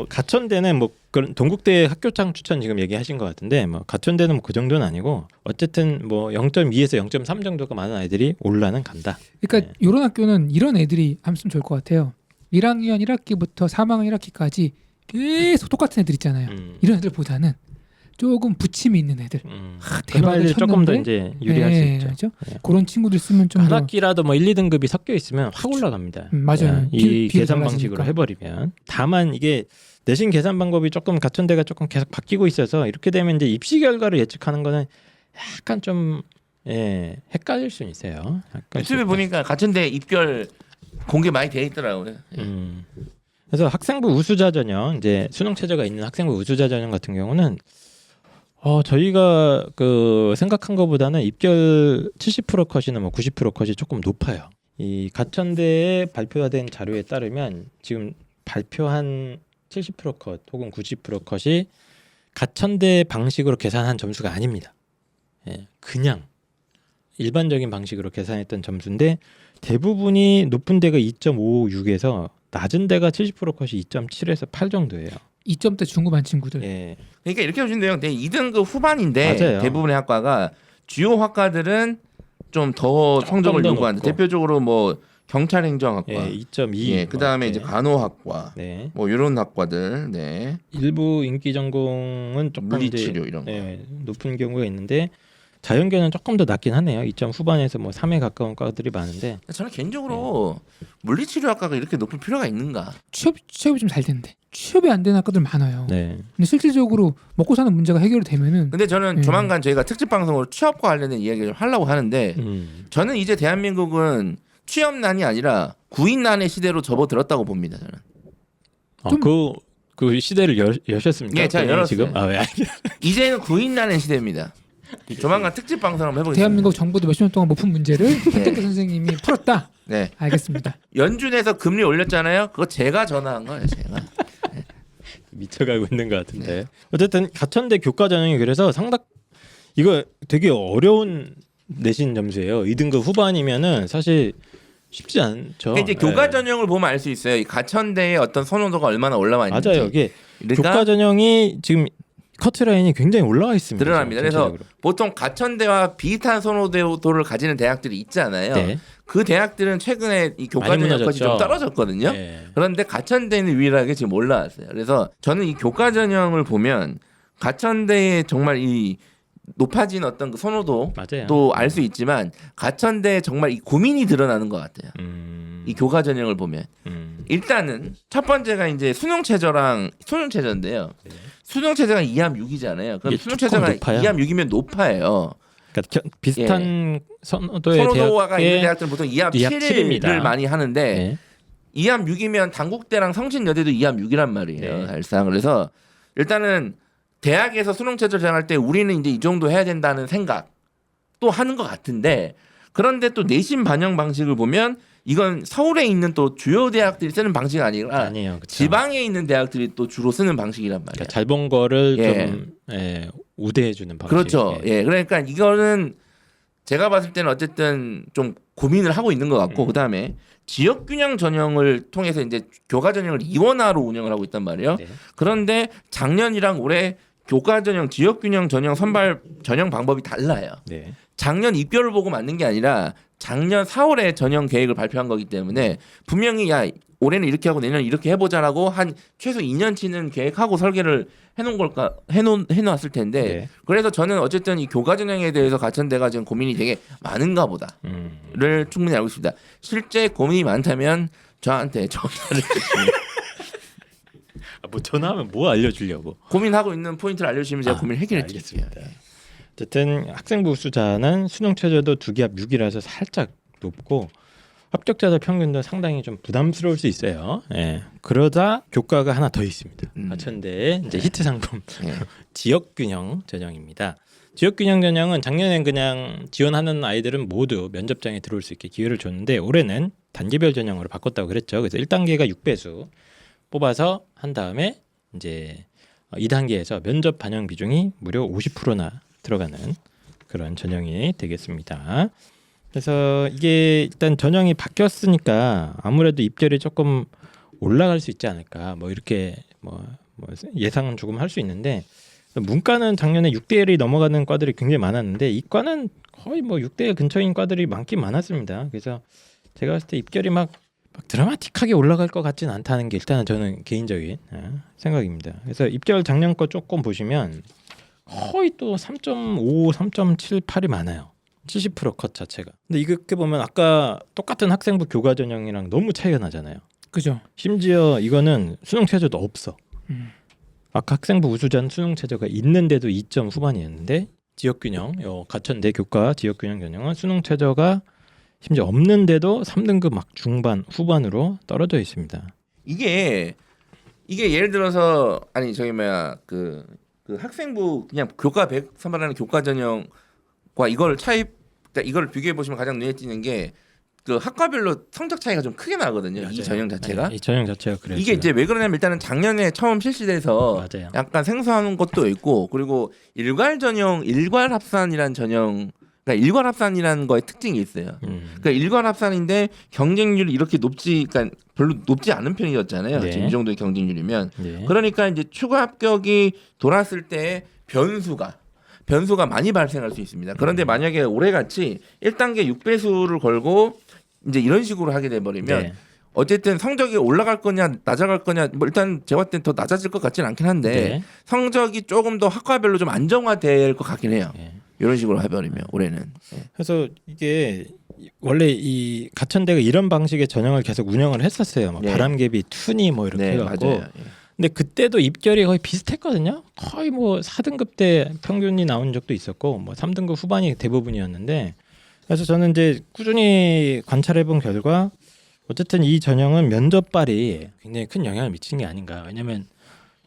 가천대는 그런 동국대 학교장 추천 지금 얘기하신 것 같은데 가천대는 그 정도는 아니고 어쨌든 0.2에서 0.3 정도가 많은 아이들이 올라는 간다. 그러니까 네. 이런 학교는 이런 애들이 하면 좋을 것 같아요. 1학년 1학기부터 3학년 1학기까지 계속 똑같은 애들 있잖아요. 이런 애들보다는 조금 부침이 있는 애들. 그런 대박을 아이들이 조금 더 쳤는데 이제 유리할 수 있죠. 그렇죠? 네. 그런 친구들 쓰면 좀 한 더 학기라도 1, 2등급이 섞여 있으면 확 올라갑니다. 맞아요. 이 비율이 계산 달라지니까. 방식으로 해버리면 다만 이게 내신 계산 방법이 조금 가천대가 조금 계속 바뀌고 있어서 이렇게 되면 이제 입시 결과를 예측하는 거는 약간 좀 헷갈릴 수는 있어요. 유튜브에 보니까 가천대 입결 공개 많이 돼 있더라고요. 그래서 학생부 우수자 전형 이제 수능 최저가 있는 학생부 우수자 전형 같은 경우는 저희가 생각한 것보다는 입결 70% 컷이나 90% 컷이 조금 높아요. 이 가천대에 발표된 자료에 따르면 지금 발표한 70% 컷 혹은 90% 컷이 가천대 방식으로 계산한 점수가 아닙니다. 그냥 일반적인 방식으로 계산했던 점수인데 대부분이 높은 데가 2.56에서 낮은 데가 70% 컷이 2.7에서 8 정도예요. 2점대 중후반 친구들. 그러니까 이렇게 보시면 돼요. 2등급 후반인데 맞아요. 대부분의 학과가 주요 학과들은 좀 더 성적을 더 요구하는 높고. 대표적으로 경찰행정학과, 2.2. 그다음에 이제 간호학과, 네. 이런 학과들, 일부 인기 전공은 조금 물리치료 이제, 이런 거. 높은 경우가 있는데 자연계는 조금 더 낮긴 하네요. 2점 후반에서 3에 가까운 과들이 많은데 저는 개인적으로 물리치료학과가 이렇게 높을 필요가 있는가? 취업이 좀 잘 되는데 취업이 안 되는 학과들 많아요. 네. 근데 실질적으로 먹고 사는 문제가 해결이 되면은 근데 저는 조만간 저희가 특집 방송으로 취업과 관련된 이야기를 하려고 하는데 저는 이제 대한민국은 취업난이 아니라 구인난의 시대로 접어들었다고 봅니다. 저는. 그 시대를 여셨습니까? 예, 제가 열었어요. 지금? 왜? 이제는 구인난의 시대입니다. 조만간 특집 방송 한번 해보겠습니다. 대한민국 정부도 몇십 년 동안 못 푼 문제를 한택대 선생님이 풀었다. 네. 알겠습니다. 연준에서 금리 올렸잖아요. 그거 제가 전화한 거예요. 제가. 미쳐가고 있는 것 같은데. 어쨌든 가천대 교과 전형이 그래서 상당 이거 되게 어려운 내신 점수예요. 2등급 후반이면은 사실 쉽지 않죠. 근데 이제 예. 교과 전형을 보면 알 수 있어요. 이 가천대의 어떤 선호도가 얼마나 올라와 있는지. 맞아요. 이게 그러니까 교과 전형이 지금 커트라인이 굉장히 올라와 있습니다. 드러납니다. 그래서 전체적으로. 보통 가천대와 비슷한 선호도를 가지는 대학들이 있잖아요. 네. 그 대학들은 최근에 이 교과 많이 전형 컷이 무너졌죠. 좀 떨어졌거든요. 네. 그런데 가천대는 유일하게 지금 올라왔어요. 그래서 저는 이 교과 전형을 보면 가천대의 정말 이 높아진 어떤 그 선호도 맞아요. 또 알 수 있지만 가천대에 정말 이 고민이 드러나는 것 같아요. 이 교과 전형을 보면 일단은 첫 번째가 이제 수능 최저인데요. 네. 수능 최저가 2함 6이잖아요. 그럼 이게 수능 조금 최저가 높아요? 2함 6이면 높아요. 그러니까 비슷한 선호도의 선호도가 있는 대학의 대학들은 보통 2함 2함 7을 7입니다. 많이 하는데 네. 2함 6이면 단국대랑 성신여대도 2함 6이란 말이에요. 네. 사실상. 그래서 일단은 대학에서 수능 최저 정할 때 우리는 이제 이 정도 해야 된다는 생각 또 하는 것 같은데 그런데 또 내신 반영 방식을 보면 이건 서울에 있는 또 주요 대학들이 쓰는 방식이 아니라 아니에요. 그쵸? 지방에 있는 대학들이 또 주로 쓰는 방식이란 말이에요. 그러니까 잘 본 거를 예. 좀 우대해 주는 방식. 그렇죠. 예. 그러니까 이거는 제가 봤을 때는 어쨌든 좀 고민을 하고 있는 것 같고 그다음에 지역 균형 전형을 통해서 이제 교과 전형을 이원화로 운영을 하고 있단 말이에요. 네. 그런데 작년이랑 올해 교과 전형, 지역 균형 전형 선발 전형 방법이 달라요. 네. 작년 입결을 보고 만든 게 아니라 작년 4월에 전형 계획을 발표한 거기 때문에 분명히 야 올해는 이렇게 하고 내년은 이렇게 해보자라고 한 최소 2년치는 계획하고 설계를 해놓은 걸까 해놨을 텐데 네. 그래서 저는 어쨌든 이 교과 전형에 대해서 가천대가 지금 고민이 되게 많은가 보다를 충분히 알고 있습니다. 실제 고민이 많다면 저한테 전화를 주시면 뭐 전화하면 뭐 알려주려고. 고민하고 있는 포인트를 알려주시면 제가 고민을 해결해 드릴게요. 알겠습니다. 어쨌든 학생부 수자는 수능 최저도 2기합 6이라서 살짝 높고 합격자들 평균도 상당히 좀 부담스러울 수 있어요. 예. 그러다 교과가 하나 더 있습니다. 가천대의 이제 히트 상품 예. 지역균형 전형입니다. 지역균형 전형은 작년엔 그냥 지원하는 아이들은 모두 면접장에 들어올 수 있게 기회를 줬는데 올해는 단계별 전형으로 바꿨다고 그랬죠. 그래서 1단계가 6배수 뽑아서 한 다음에 이제 2단계에서 면접 반영 비중이 무려 50%나 들어가는 그런 전형이 되겠습니다. 그래서 이게 일단 전형이 바뀌었으니까 아무래도 입결이 조금 올라갈 수 있지 않을까 뭐 이렇게 뭐 예상은 조금 할 수 있는데 문과는 작년에 6대1이 넘어가는 과들이 굉장히 많았는데 이과는 거의 뭐 6대1 근처인 과들이 많긴 많았습니다. 그래서 제가 봤을 때 입결이 막 드라마틱하게 올라갈 것 같지는 않다는 게 일단은 저는 개인적인 생각입니다. 그래서 입결 작년 거 조금 보시면 거의 또 3.5, 3.78이 많아요. 70%컷 자체가. 근데 이렇게 보면 아까 똑같은 학생부 교과 전형이랑 너무 차이가 나잖아요. 그죠? 심지어 이거는 수능 최저도 없어. 아까 학생부 우수자는 수능 최저가 있는데도 2점 후반이었는데 지역균형, 가천대 교과 지역균형 전형은 수능 최저가 심지어 없는데도 3등급 막 중반 후반으로 떨어져 있습니다. 이게 예를 들어서 아니 저기 뭐야 그 학생부 그냥 교과 100 선발하는 교과 전형과 이걸 이걸 비교해 보시면 가장 눈에 띄는 게 그 학과별로 성적 차이가 좀 크게 나거든요. 이 전형 자체가. 네, 이 전형 자체가 그래요. 이게 이제 왜 그러냐면 일단은 작년에 처음 실시돼서 맞아요. 약간 생소한 것도 있고 그리고 일괄 전형, 일괄 합산이란 전형, 그러니까 일괄 합산이라는 거에 특징이 있어요. 그러니까 일괄 합산인데 경쟁률이 이렇게 그러니까 별로 높지 않은 편이었잖아요. 네. 지금 이 정도의 경쟁률이면. 네. 그러니까 이제 추가 합격이 돌았을 때 변수가 많이 발생할 수 있습니다. 그런데 만약에 올해같이 1단계 6배수를 걸고 이제 이런 식으로 하게 돼버리면 네. 어쨌든 성적이 올라갈 거냐 낮아갈 거냐 뭐 일단 제가 봤을 땐 더 낮아질 것 같지는 않긴 한데 네. 성적이 조금 더 학과별로 좀 안정화될 것 같긴 해요. 네. 이런 식으로 해버리면 올해는. 네. 그래서 이게 원래 이 가천대가 이런 방식의 전형을 계속 운영을 했었어요. 뭐 네. 바람개비 투니 뭐 이렇게 네, 해갖고. 맞아요. 예. 근데 그때도 입결이 거의 비슷했거든요. 거의 뭐 4등급 때 평균이 나온 적도 있었고 뭐 3등급 후반이 대부분이었는데 그래서 저는 이제 꾸준히 관찰해본 결과 어쨌든 이 전형은 면접발이 굉장히 큰 영향을 미치는 게 아닌가. 왜냐하면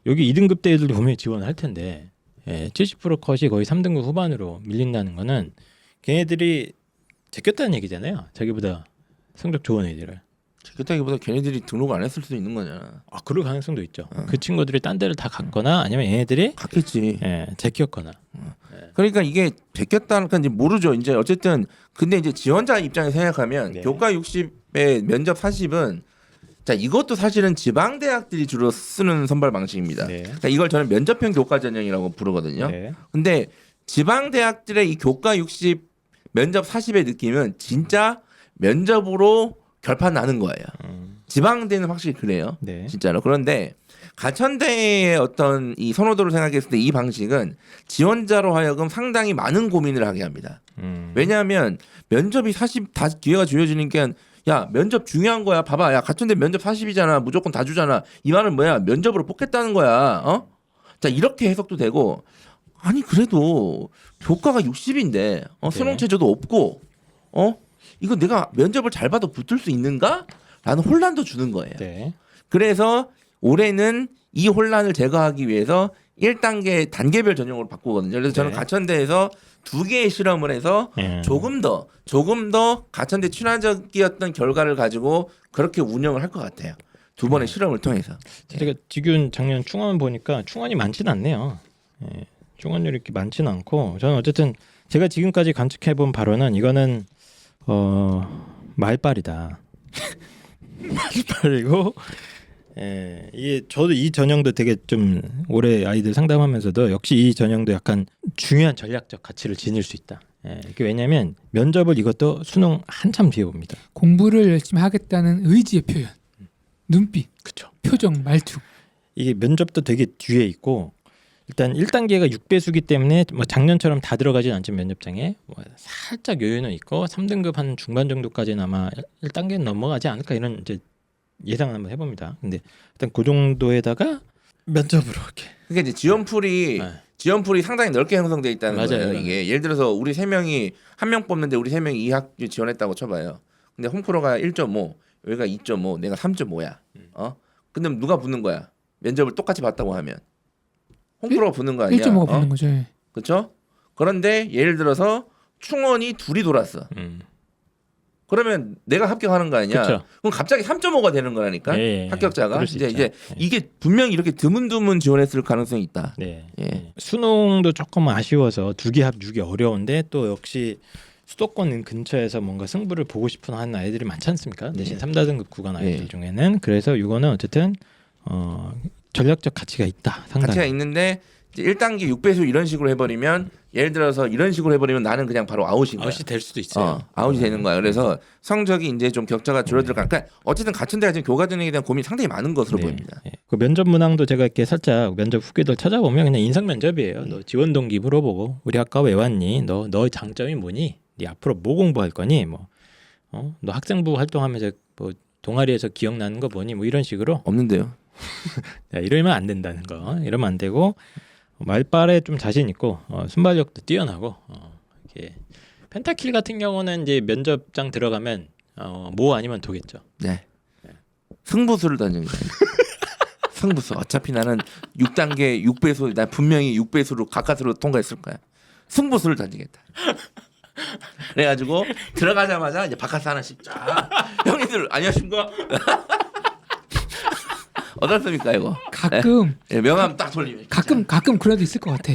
여기 2등급 때 애들도 분명히 지원을 할 텐데 70% 컷이 거의 3등급 후반으로 밀린다는 거는 걔네들이 제꼈다는 얘기잖아요. 자기보다 성적 좋은 애들을. 그때기보다 걔네들이 등록을 안 했을 수도 있는 거잖아. 아, 그럴 가능성도 있죠. 그 친구들이 딴 데를 다 갔거나 아니면 얘네들이 갔겠지. 제꼈거나. 그러니까 이게 제꼈다는 건 이제 모르죠. 이제 어쨌든 근데 이제 지원자 입장에서 생각하면 네. 교과 60에 면접 40은 자 이것도 사실은 지방 대학들이 주로 쓰는 선발 방식입니다. 네. 그러니까 이걸 저는 면접형 교과 전형이라고 부르거든요. 네. 근데 지방 대학들의 이 교과 60 면접 40의 느낌은 진짜 면접으로 결판 나는 거예요. 지방대는 확실히 그래요. 네. 진짜로. 그런데 가천대의 어떤 이 선호도를 생각했을 때 이 방식은 지원자로 하여금 상당히 많은 고민을 하게 합니다. 왜냐하면 면접이 40 다 기회가 주어지니까 야 면접 중요한 거야. 봐봐, 야 가천대 면접 40이잖아. 무조건 다 주잖아. 이 말은 뭐야? 면접으로 뽑겠다는 거야. 어? 자 이렇게 해석도 되고 아니 그래도 교과가 60인데 수능 체제도 없고 이거 내가 면접을 잘 봐도 붙을 수 있는가? 라는 혼란도 주는 거예요. 네. 그래서 올해는 이 혼란을 제거하기 위해서 1단계 단계별 전형으로 바꾸거든요. 그래서 저는 네. 가천대에서 2개의 실험을 해서 조금 더 가천대 친화적이었던 결과를 가지고 그렇게 운영을 할 것 같아요. 두 번의 실험을 통해서. 제가 지금 작년 충원 보니까 충원이 많지는 않네요. 충원율이 이렇게 많지는 않고 저는 어쨌든 제가 지금까지 관측해본 바로는 이거는 말빨이다. 말빨이고 이게 저도 이 전형도 되게 좀 올해 아이들 상담하면서도 역시 이 전형도 약간 중요한 전략적 가치를 지닐 수 있다. 이게 왜냐하면 면접을 이것도 수능 한참 뒤에 봅니다. 공부를 열심히 하겠다는 의지의 표현, 눈빛, 그렇죠. 표정, 말투. 이게 면접도 되게 뒤에 있고 일단 1단계가 6배수기 때문에 뭐 작년처럼 다 들어가진 않지만 면접장에 뭐 살짝 여유는 있고 3등급 한 중반 정도까지는 아마 1단계는 넘어가지 않을까 이런 이제 예상을 한번 해봅니다. 근데 일단 그 정도에다가 면접으로 이렇게 그러니까 이제 지원풀이 상당히 넓게 형성돼 있다는 맞아요. 거예요. 이게 예를 들어서 우리 3명이 한 명 뽑는데 우리 3명이 이 학교 지원했다고 쳐봐요. 근데 홈프로가 1.5, 여기가 2.5, 내가 3.5야. 근데 누가 붙는 거야? 면접을 똑같이 봤다고 하면 홈프로가 붙는 거 아니야? 1.5가 붙는 거죠. 예. 그렇죠? 그런데 예를 들어서 충원이 둘이 돌았어. 그러면 내가 합격하는 거 아니야? 그쵸. 그럼 갑자기 3.5가 되는 거라니까 예, 합격자가 그럴 수 있죠. 이제 이게 분명히 이렇게 드문드문 지원했을 가능성이 있다. 네. 예. 수능도 조금 아쉬워서 2개 합주기 어려운데 또 역시 수도권 근처에서 뭔가 승부를 보고 싶은 하는 아이들이 많지 않습니까? 내신 3다등급 구간 아이들 중에는 그래서 이거는 어쨌든 전략적 가치가 있다. 상당히. 가치가 있는데 이제 1단계 6배수 이런 식으로 해버리면 예를 들어서 이런 식으로 해버리면 나는 그냥 바로 아웃인 거야. 아웃이 될 수도 있어요. 아웃이 되는 거야. 그래서 성적이 이제 좀 격차가 줄어들까. 그러니까 어쨌든 가천대가 지금 교과전형에 대한 고민이 상당히 많은 것으로 보입니다. 네. 그 면접 문항도 제가 이렇게 살짝 면접 후기들 찾아보면 그냥 인성 면접이에요. 너 지원 동기 물어보고 우리 학과 왜 왔니? 너 장점이 뭐니? 네 앞으로 뭐 공부할 거니? 너 학생부 활동하면서 뭐 동아리에서 기억나는 거 뭐니? 뭐 이런 식으로 없는데요. 야, 이러면 안 된다는 거. 이러면 안 되고 말빨에 좀 자신 있고 순발력도 뛰어나고 이렇게 펜타킬 같은 경우는 이제 면접장 들어가면 뭐 아니면 도겠죠. 네. 승부수를 던집니다. 승부수. 어차피 나는 6단계 6배수, 나 분명히 6배수로 가까스로 통과했을 거야. 승부수를 던지겠다. 그래가지고 들어가자마자 이제 바깥에 하나씩 쫙 형님들 안녕하십니까? 어떻습니까 이거? 가끔 예, 명함 딱 돌리면 가끔 그래도 있을 것 같아.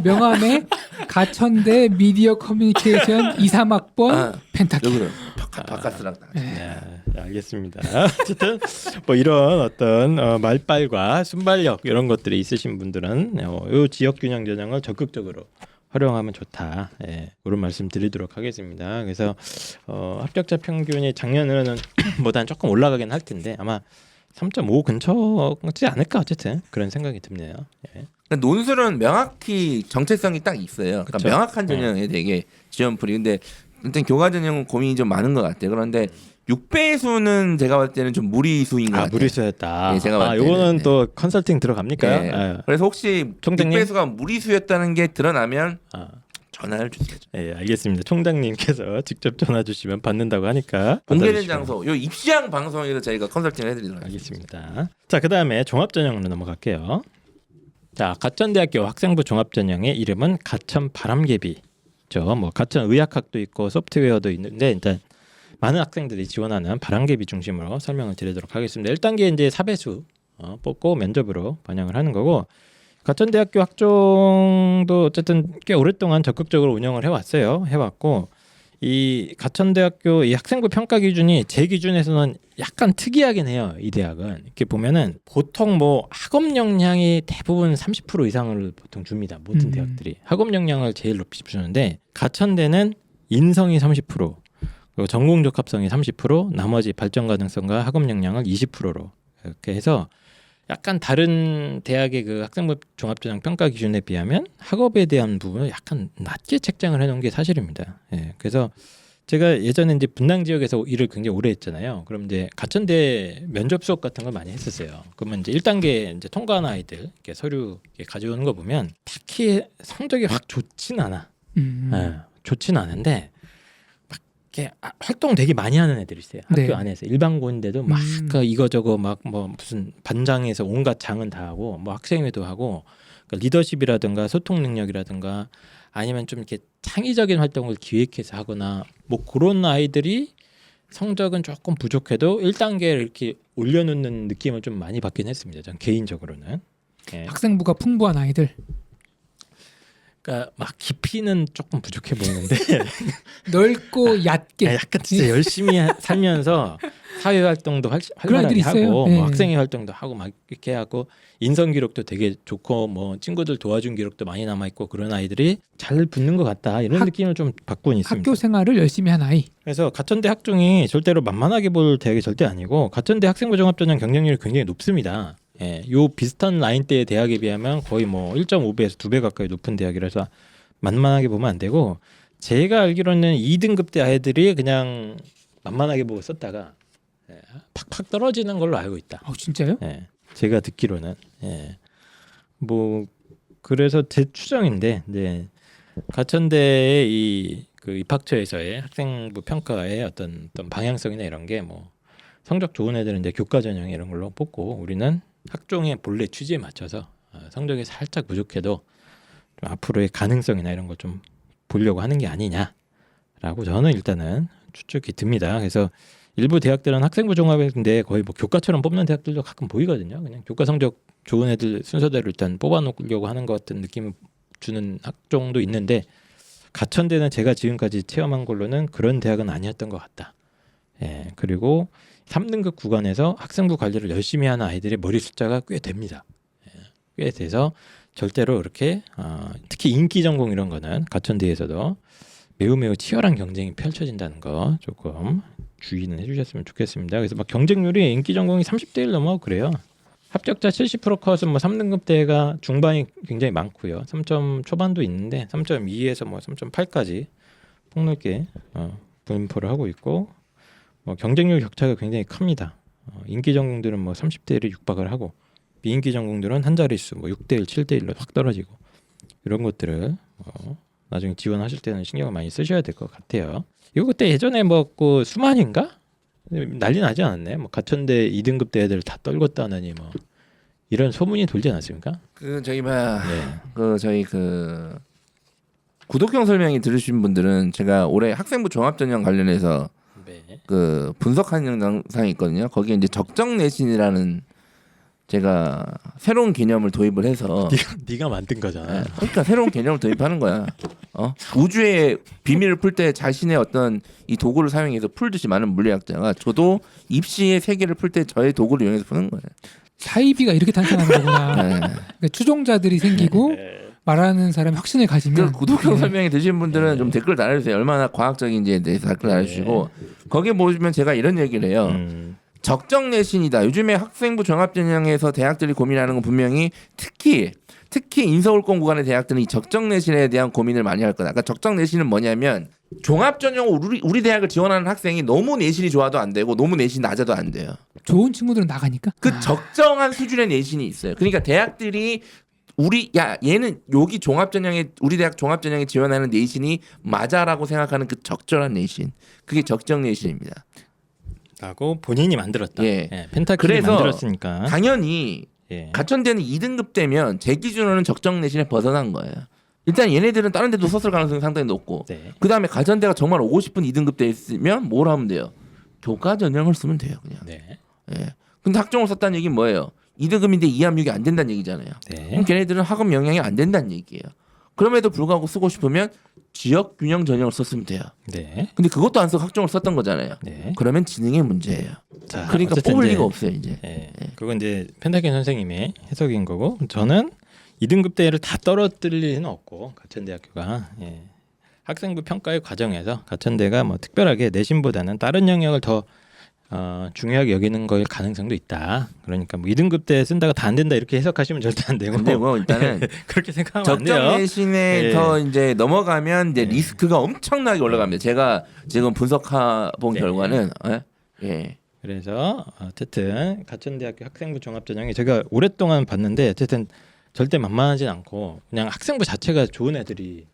명함에 가천대 미디어 커뮤니케이션 2, 3학번 펜타킬. 여기는 바깥이랑 딱. 네, 알겠습니다. 어쨌든 뭐 이런 어떤 말빨과 순발력 이런 것들이 있으신 분들은 이 지역 균형 전형을 적극적으로 활용하면 좋다. 예, 그런 말씀 드리도록 하겠습니다. 그래서 합격자 평균이 작년에는 보다는 조금 올라가긴 할 텐데 아마 3.5 근처지 않을까 어쨌든 그런 생각이 듭네요. 예. 그러니까 논술은 명확히 정체성이 딱 있어요. 그러니까 그쵸. 명확한 전형에 되게 지원풀이. 근데 일단 교과 전형은 고민이 좀 많은 것 같아요. 그런데 6배수는 제가 봤을 때는 좀 무리수인 것 같아요. 무리수였다. 네, 제가 봤을 때는. 요거는 또 컨설팅 들어갑니까? 네. 예. 그래서 혹시 총장님? 6배수가 무리수였다는 게 드러나면 아. 전화를 주세요. 예, 알겠습니다. 총장님께서 직접 전화 주시면 받는다고 하니까 공개된 받아주시면 장소, 요 입시왕 방송에서 저희가 컨설팅을 해드리도록 하겠습니다. 알겠습니다. 자, 그다음에 종합 전형으로 넘어갈게요. 자, 가천대학교 학생부 종합전형의 이름은 가천 바람개비죠. 뭐 가천 의학학도 있고 소프트웨어도 있는데 일단 많은 학생들이 지원하는 바람개비 중심으로 설명을 드리도록 하겠습니다. 1단계 이제 사배수 뽑고 면접으로 반영을 하는 거고 가천대학교 학종도 어쨌든 꽤 오랫동안 적극적으로 운영을 해왔고 이 가천대학교 이 학생부 평가 기준이 제 기준에서는 약간 특이하긴 해요. 이 대학은 이렇게 보면은 보통 뭐 학업 역량이 대부분 30% 이상을 보통 줍니다. 모든 대학들이 학업 역량을 제일 높이 주는데 가천대는 인성이 30%, 그리고 전공 적합성이 30%, 나머지 발전 가능성과 학업 역량을 20%로 이렇게 해서 약간 다른 대학의 그 학생부 종합전형 평가 기준에 비하면 학업에 대한 부분을 약간 낮게 책정을 해놓은 게 사실입니다. 예, 그래서 제가 예전에 이제 분당 지역에서 일을 굉장히 오래 했잖아요. 그럼 이제 가천대 면접 수업 같은 걸 많이 했었어요. 그러면 이제 1단계 이제 통과한 아이들 이렇게 서류 이렇게 가져오는 거 보면 딱히 성적이 확 좋진 않아. 예, 좋진 않은데 이렇게 활동 되게 많이 하는 애들이 있어요. 학교 네. 안에서 일반고인데도 막 이거저거 막 뭐 무슨 반장에서 온갖 장은 다 하고 뭐 학생회도 하고 그러니까 리더십이라든가 소통 능력이라든가 아니면 좀 이렇게 창의적인 활동을 기획해서 하거나 뭐 그런 아이들이 성적은 조금 부족해도 1단계를 이렇게 올려놓는 느낌을 좀 많이 받긴 했습니다. 전 개인적으로는. 예. 학생부가 풍부한 아이들. 그러니까 막 깊이는 조금 부족해 보이는데 넓고 얕게. 약간 진짜 열심히 살면서 사회 활동도 그런 활발하게 애들이 있어요. 하고 네. 뭐 학생회 활동도 하고 막 이렇게 하고 인성 기록도 되게 좋고 뭐 친구들 도와준 기록도 많이 남아 있고 그런 아이들이 잘 붙는 것 같다 이런 느낌을 좀 받고는 있습니다. 학교 생활을 열심히 한 아이. 그래서 가천대 학종이 절대로 만만하게 볼 대학이 절대 아니고 가천대 학생부 종합전형 경쟁률이 굉장히 높습니다. 예, 요 비슷한 라인대의 대학에 비하면 거의 뭐 1.5배에서 2배 가까이 높은 대학이라서 만만하게 보면 안 되고 제가 알기로는 2등급 대 아이들이 그냥 만만하게 보고 썼다가 팍팍 떨어지는 걸로 알고 있다. 진짜요? 예, 제가 듣기로는 뭐 그래서 제 추정인데 가천대의 이 그 입학처에서의 학생부 평가의 어떤 방향성이나 이런 게 뭐 성적 좋은 애들은 이제 교과 전형 이런 걸로 뽑고 우리는 학종의 본래 취지에 맞춰서 성적이 살짝 부족해도 좀 앞으로의 가능성이나 이런 걸 좀 보려고 하는 게 아니냐라고 저는 일단은 추측이 듭니다. 그래서 일부 대학들은 학생부 종합인데 거의 뭐 교과처럼 뽑는 대학들도 가끔 보이거든요. 그냥 교과 성적 좋은 애들 순서대로 일단 뽑아놓으려고 하는 것 같은 느낌을 주는 학종도 있는데 가천대는 제가 지금까지 체험한 걸로는 그런 대학은 아니었던 것 같다. 예, 그리고 3등급 구간에서 학생부 관리를 열심히 하는 아이들의 머리 숫자가 꽤 됩니다. 꽤 돼서 절대로 이렇게 특히 인기 전공 이런 거는 가천대에서도 매우 치열한 경쟁이 펼쳐진다는 거 조금 주의는 해주셨으면 좋겠습니다. 그래서 막 경쟁률이 인기 전공이 30대 1 넘어 그래요. 합격자 70% 컷은 뭐 3등급 대가 중반이 굉장히 많고요. 3점 초반도 있는데 3.2에서 뭐 3.8까지 폭넓게 분포를 하고 있고 뭐 경쟁률 격차가 굉장히 큽니다. 인기 전공들은 뭐 30대 1에 육박을 하고 비인기 전공들은 한 자릿수 뭐 6대 1, 7대 1로 확 떨어지고 이런 것들을 나중에 지원하실 때는 신경을 많이 쓰셔야 될 것 같아요. 이거 그때 예전에 뭐 그 수만인가 난리 나지 않았나요? 뭐 가천대 2등급 대 애들 다 떨궜다느니 뭐 이런 소문이 돌지 않았습니까? 저희 구독형 설명이 들으신 분들은 제가 올해 학생부 종합전형 관련해서 그 분석한 영상이 있거든요. 거기에 이제 적정 내신이라는 제가 새로운 개념을 도입을 해서 네가 만든 거잖아. 그러니까 새로운 개념을 도입하는 거야. 우주의 비밀을 풀 때 자신의 어떤 이 도구를 사용해서 풀듯이 많은 물리학자가 저도 입시의 세계를 풀 때 저의 도구를 이용해서 푸는 거예요. 사이비가 이렇게 탄생하는 거구나. 그러니까 추종자들이 생기고 말하는 사람이 확신을 가지면 구독형 설명이 드신 분들은 좀 댓글 달아주세요. 얼마나 과학적인지에 대해서 댓글 달아주시고 거기에 보시면 제가 이런 얘기를 해요. 적정 내신이다. 요즘에 학생부 종합전형에서 대학들이 고민하는 건 분명히 특히 인서울권 구간의 대학들은 이 적정 내신에 대한 고민을 많이 할 거다. 그러니까 적정 내신은 뭐냐면 종합전형 우리 대학을 지원하는 학생이 너무 내신이 좋아도 안 되고 너무 내신이 낮아도 안 돼요. 좋은 친구들은 나가니까. 그 적정한 수준의 내신이 있어요. 그러니까 대학들이 얘는 여기 우리 대학 종합전형에 지원하는 내신이 맞아라고 생각하는 그 적절한 내신. 그게 적정 내신입니다. 라고 본인이 만들었다. 예. 펜타킬이 그래서 만들었으니까 당연히 예. 가천대는 2등급 되면 제 기준으로는 적정 내신에 벗어난 거예요. 일단 얘네들은 다른 데도 썼을 가능성이 상당히 높고 네. 그 다음에 가천대가 정말 오고 싶은 2등급 돼 있으면 뭘 하면 돼요? 교과 전형을 쓰면 돼요 그냥. 네. 예. 근데 학종을 썼다는 얘기는 뭐예요? 2등급인데 2함육이 안 된다는 얘기잖아요. 네. 그럼 걔네들은 학업 영향이 안 된다는 얘기예요. 그럼에도 불구하고 쓰고 싶으면 지역 균형 전형을 썼으면 돼요. 네. 근데 그것도 안 쓰고 학종을 썼던 거잖아요. 네. 그러면 지능의 문제예요. 자, 그러니까 어쨌든 뽑을 이제, 리가 없어요 이제. 예. 그건 이제 펜타켄 선생님의 해석인 거고 저는 2등급 대를 다 떨어뜨릴 리는 없고 가천대학교가 예. 학생부 평가의 과정에서 가천대가 뭐 특별하게 내신보다는 다른 영역을 더 중요하게 여기는 거일 가능성도 있다. 그러니까 뭐 2등급 대 쓴다가 다 안 된다 이렇게 해석하시면 절대 안 되고. 근데 뭐 일단은 그렇게 생각하면 안 돼요. 적정 내신에 예. 더 이제 넘어가면 이제 예. 리스크가 엄청나게 올라갑니다. 제가 지금 분석해 본 네. 결과는 예. 그래서 어쨌든 가천대학교 학생부 종합전형이 제가 오랫동안 봤는데 어쨌든 절대 만만하진 않고 그냥 학생부 자체가 좋은 애들이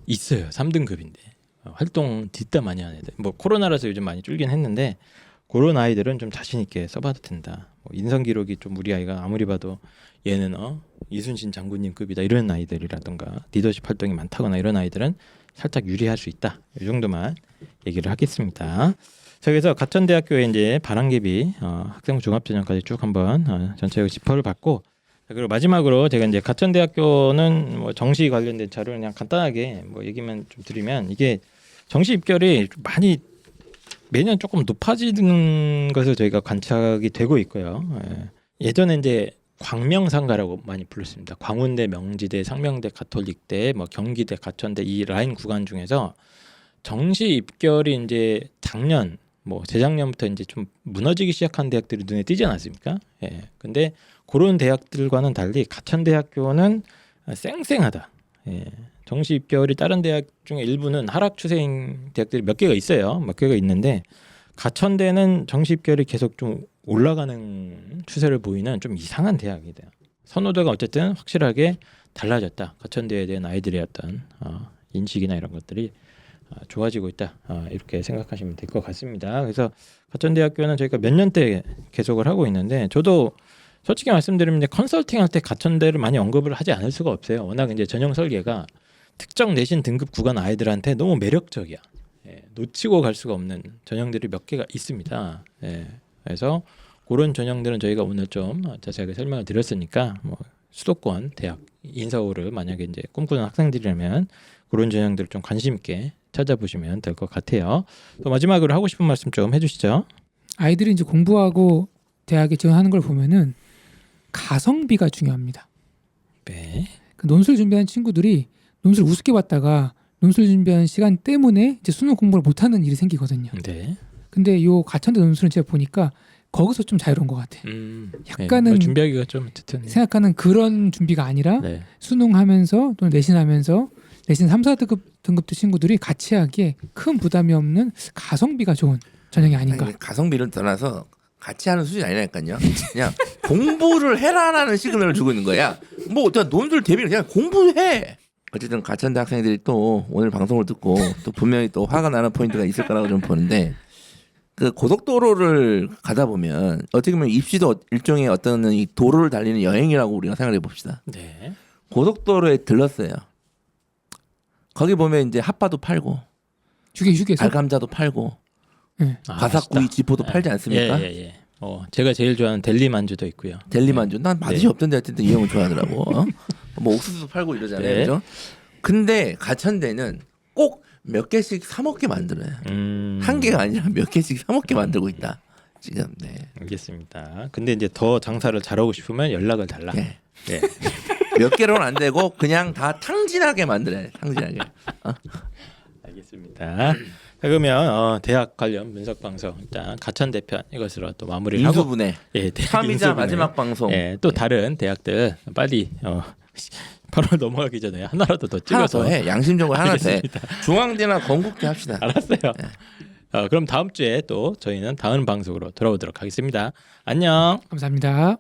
있어요. 3등급인데 활동 뒷담 많이 하는 애들. 뭐 코로나라서 요즘 많이 줄긴 했는데 그런 아이들은 좀 자신 있게 써봐도 된다. 뭐 인성 기록이 좀 우리 아이가 아무리 봐도 얘는 이순신 장군님급이다 이런 아이들이라던가 리더십 활동이 많다거나 이런 아이들은 살짝 유리할 수 있다. 이 정도만 얘기를 하겠습니다. 자, 그래서 가천대학교의 이제 바람개비 학생부 종합전형까지 쭉 한번 전체적으로 지퍼를 받고 자, 그리고 마지막으로 제가 이제 가천대학교는 뭐 정시 관련된 자료를 그냥 간단하게 뭐 얘기만 좀 드리면 이게 정시 입결이 좀 많이 매년 조금 높아지는 것을 저희가 관찰이 되고 있고요. 예전에 이제 광명상가라고 많이 불렀습니다. 광운대, 명지대, 상명대, 가톨릭대, 뭐 경기대, 가천대 이 라인 구간 중에서 정시 입결이 이제 작년 뭐 재작년부터 이제 좀 무너지기 시작한 대학들이 눈에 띄지 않았습니까? 예. 근데 그런 대학들과는 달리 가천대학교는 쌩쌩하다. 예. 정시 입결이 다른 대학 중에 일부는 하락 추세인 대학들이 몇 개가 있어요. 몇 개가 있는데 가천대는 정시 입결이 계속 좀 올라가는 추세를 보이는 좀 이상한 대학이다. 선호도가 어쨌든 확실하게 달라졌다. 가천대에 대한 아이들의 어떤 인식이나 이런 것들이 좋아지고 있다. 이렇게 생각하시면 될 것 같습니다. 그래서 가천대학교는 저희가 몇 년째 계속을 하고 있는데 저도 솔직히 말씀드리면 이제 컨설팅 할 때 가천대를 많이 언급을 하지 않을 수가 없어요. 워낙 이제 전형 설계가 특정 내신 등급 구간 아이들한테 너무 매력적이야. 예, 놓치고 갈 수가 없는 전형들이 몇 개가 있습니다. 예, 그래서 그런 전형들은 저희가 오늘 좀 자세하게 설명을 드렸으니까 뭐 수도권 대학 인서울을 만약에 이제 꿈꾸는 학생들이라면 그런 전형들을 좀 관심 있게 찾아보시면 될 것 같아요. 또 마지막으로 하고 싶은 말씀 좀 해주시죠. 아이들이 이제 공부하고 대학에 지원하는 걸 보면은 가성비가 중요합니다. 네. 그 논술 준비하는 친구들이 논술 우습게 봤다가 논술 준비하는 시간 때문에 이제 수능 공부를 못하는 일이 생기거든요. 네. 근데 요 가천대 논술은 제가 보니까 거기서 좀 자유로운 것 같아요. 약간은 네, 뭐 준비하기가 좀 어쨌든 생각하는 그런 준비가 아니라 네. 수능하면서 또는 내신하면서 내신 3, 4등급 친구들이 같이 하기에 큰 부담이 없는 가성비가 좋은 전형이 아닌가. 아니, 가성비를 떠나서 같이 하는 수준이 아니라니까요. 그냥 공부를 해라라는 시그널을 주고 있는 거야. 뭐 논술 대비를 그냥 공부해. 어쨌든 가천대 학생들이 또 오늘 방송을 듣고 또 분명히 또 화가 나는 포인트가 있을 거라고 좀 보는데 그 고속도로를 가다 보면 어떻게 보면 입시도 일종의 어떤 이 도로를 달리는 여행이라고 우리가 생각해 봅시다. 네. 고속도로에 들렀어요. 거기 보면 이제 핫바도 팔고 휴게소. 알감자도 팔고 네. 바삭구이 맛있다. 지포도 팔지 않습니까? 예. 제가 제일 좋아하는 델리 만주도 있고요. 델리 만주. 난 맛이 네. 없던데 하여튼 이 형은 좋아하더라고. 뭐 옥수수 팔고 이러잖아요. 네. 그죠? 근데 가천대는 꼭 몇 개씩 사 먹게 만들어요. 한 개가 아니라 몇 개씩 사 먹게 만들고 있다. 지금 네. 알겠습니다. 근데 이제 더 장사를 잘하고 싶으면 연락을 달라. 네. 네. 몇 개로는 안 되고 그냥 다 탕진하게 만들어요. 탕진하게. 알겠습니다. 자, 그러면 대학 관련 분석 방송 일단 가천대 편 이것으로 또 마무리를 하고 인수분해. 예, 대학 3위자 인수분해. 마지막 방송. 예, 또 다른 대학들 빨리 8월 넘어가기 전에 하나라도 더 하나 찍어서 더 해. 양심적으로 하나 더 해. 알겠습니다. 중앙대나 건국대 합시다. 알았어요. 그럼 다음 주에 또 저희는 다음 방송으로 돌아오도록 하겠습니다. 안녕. 감사합니다.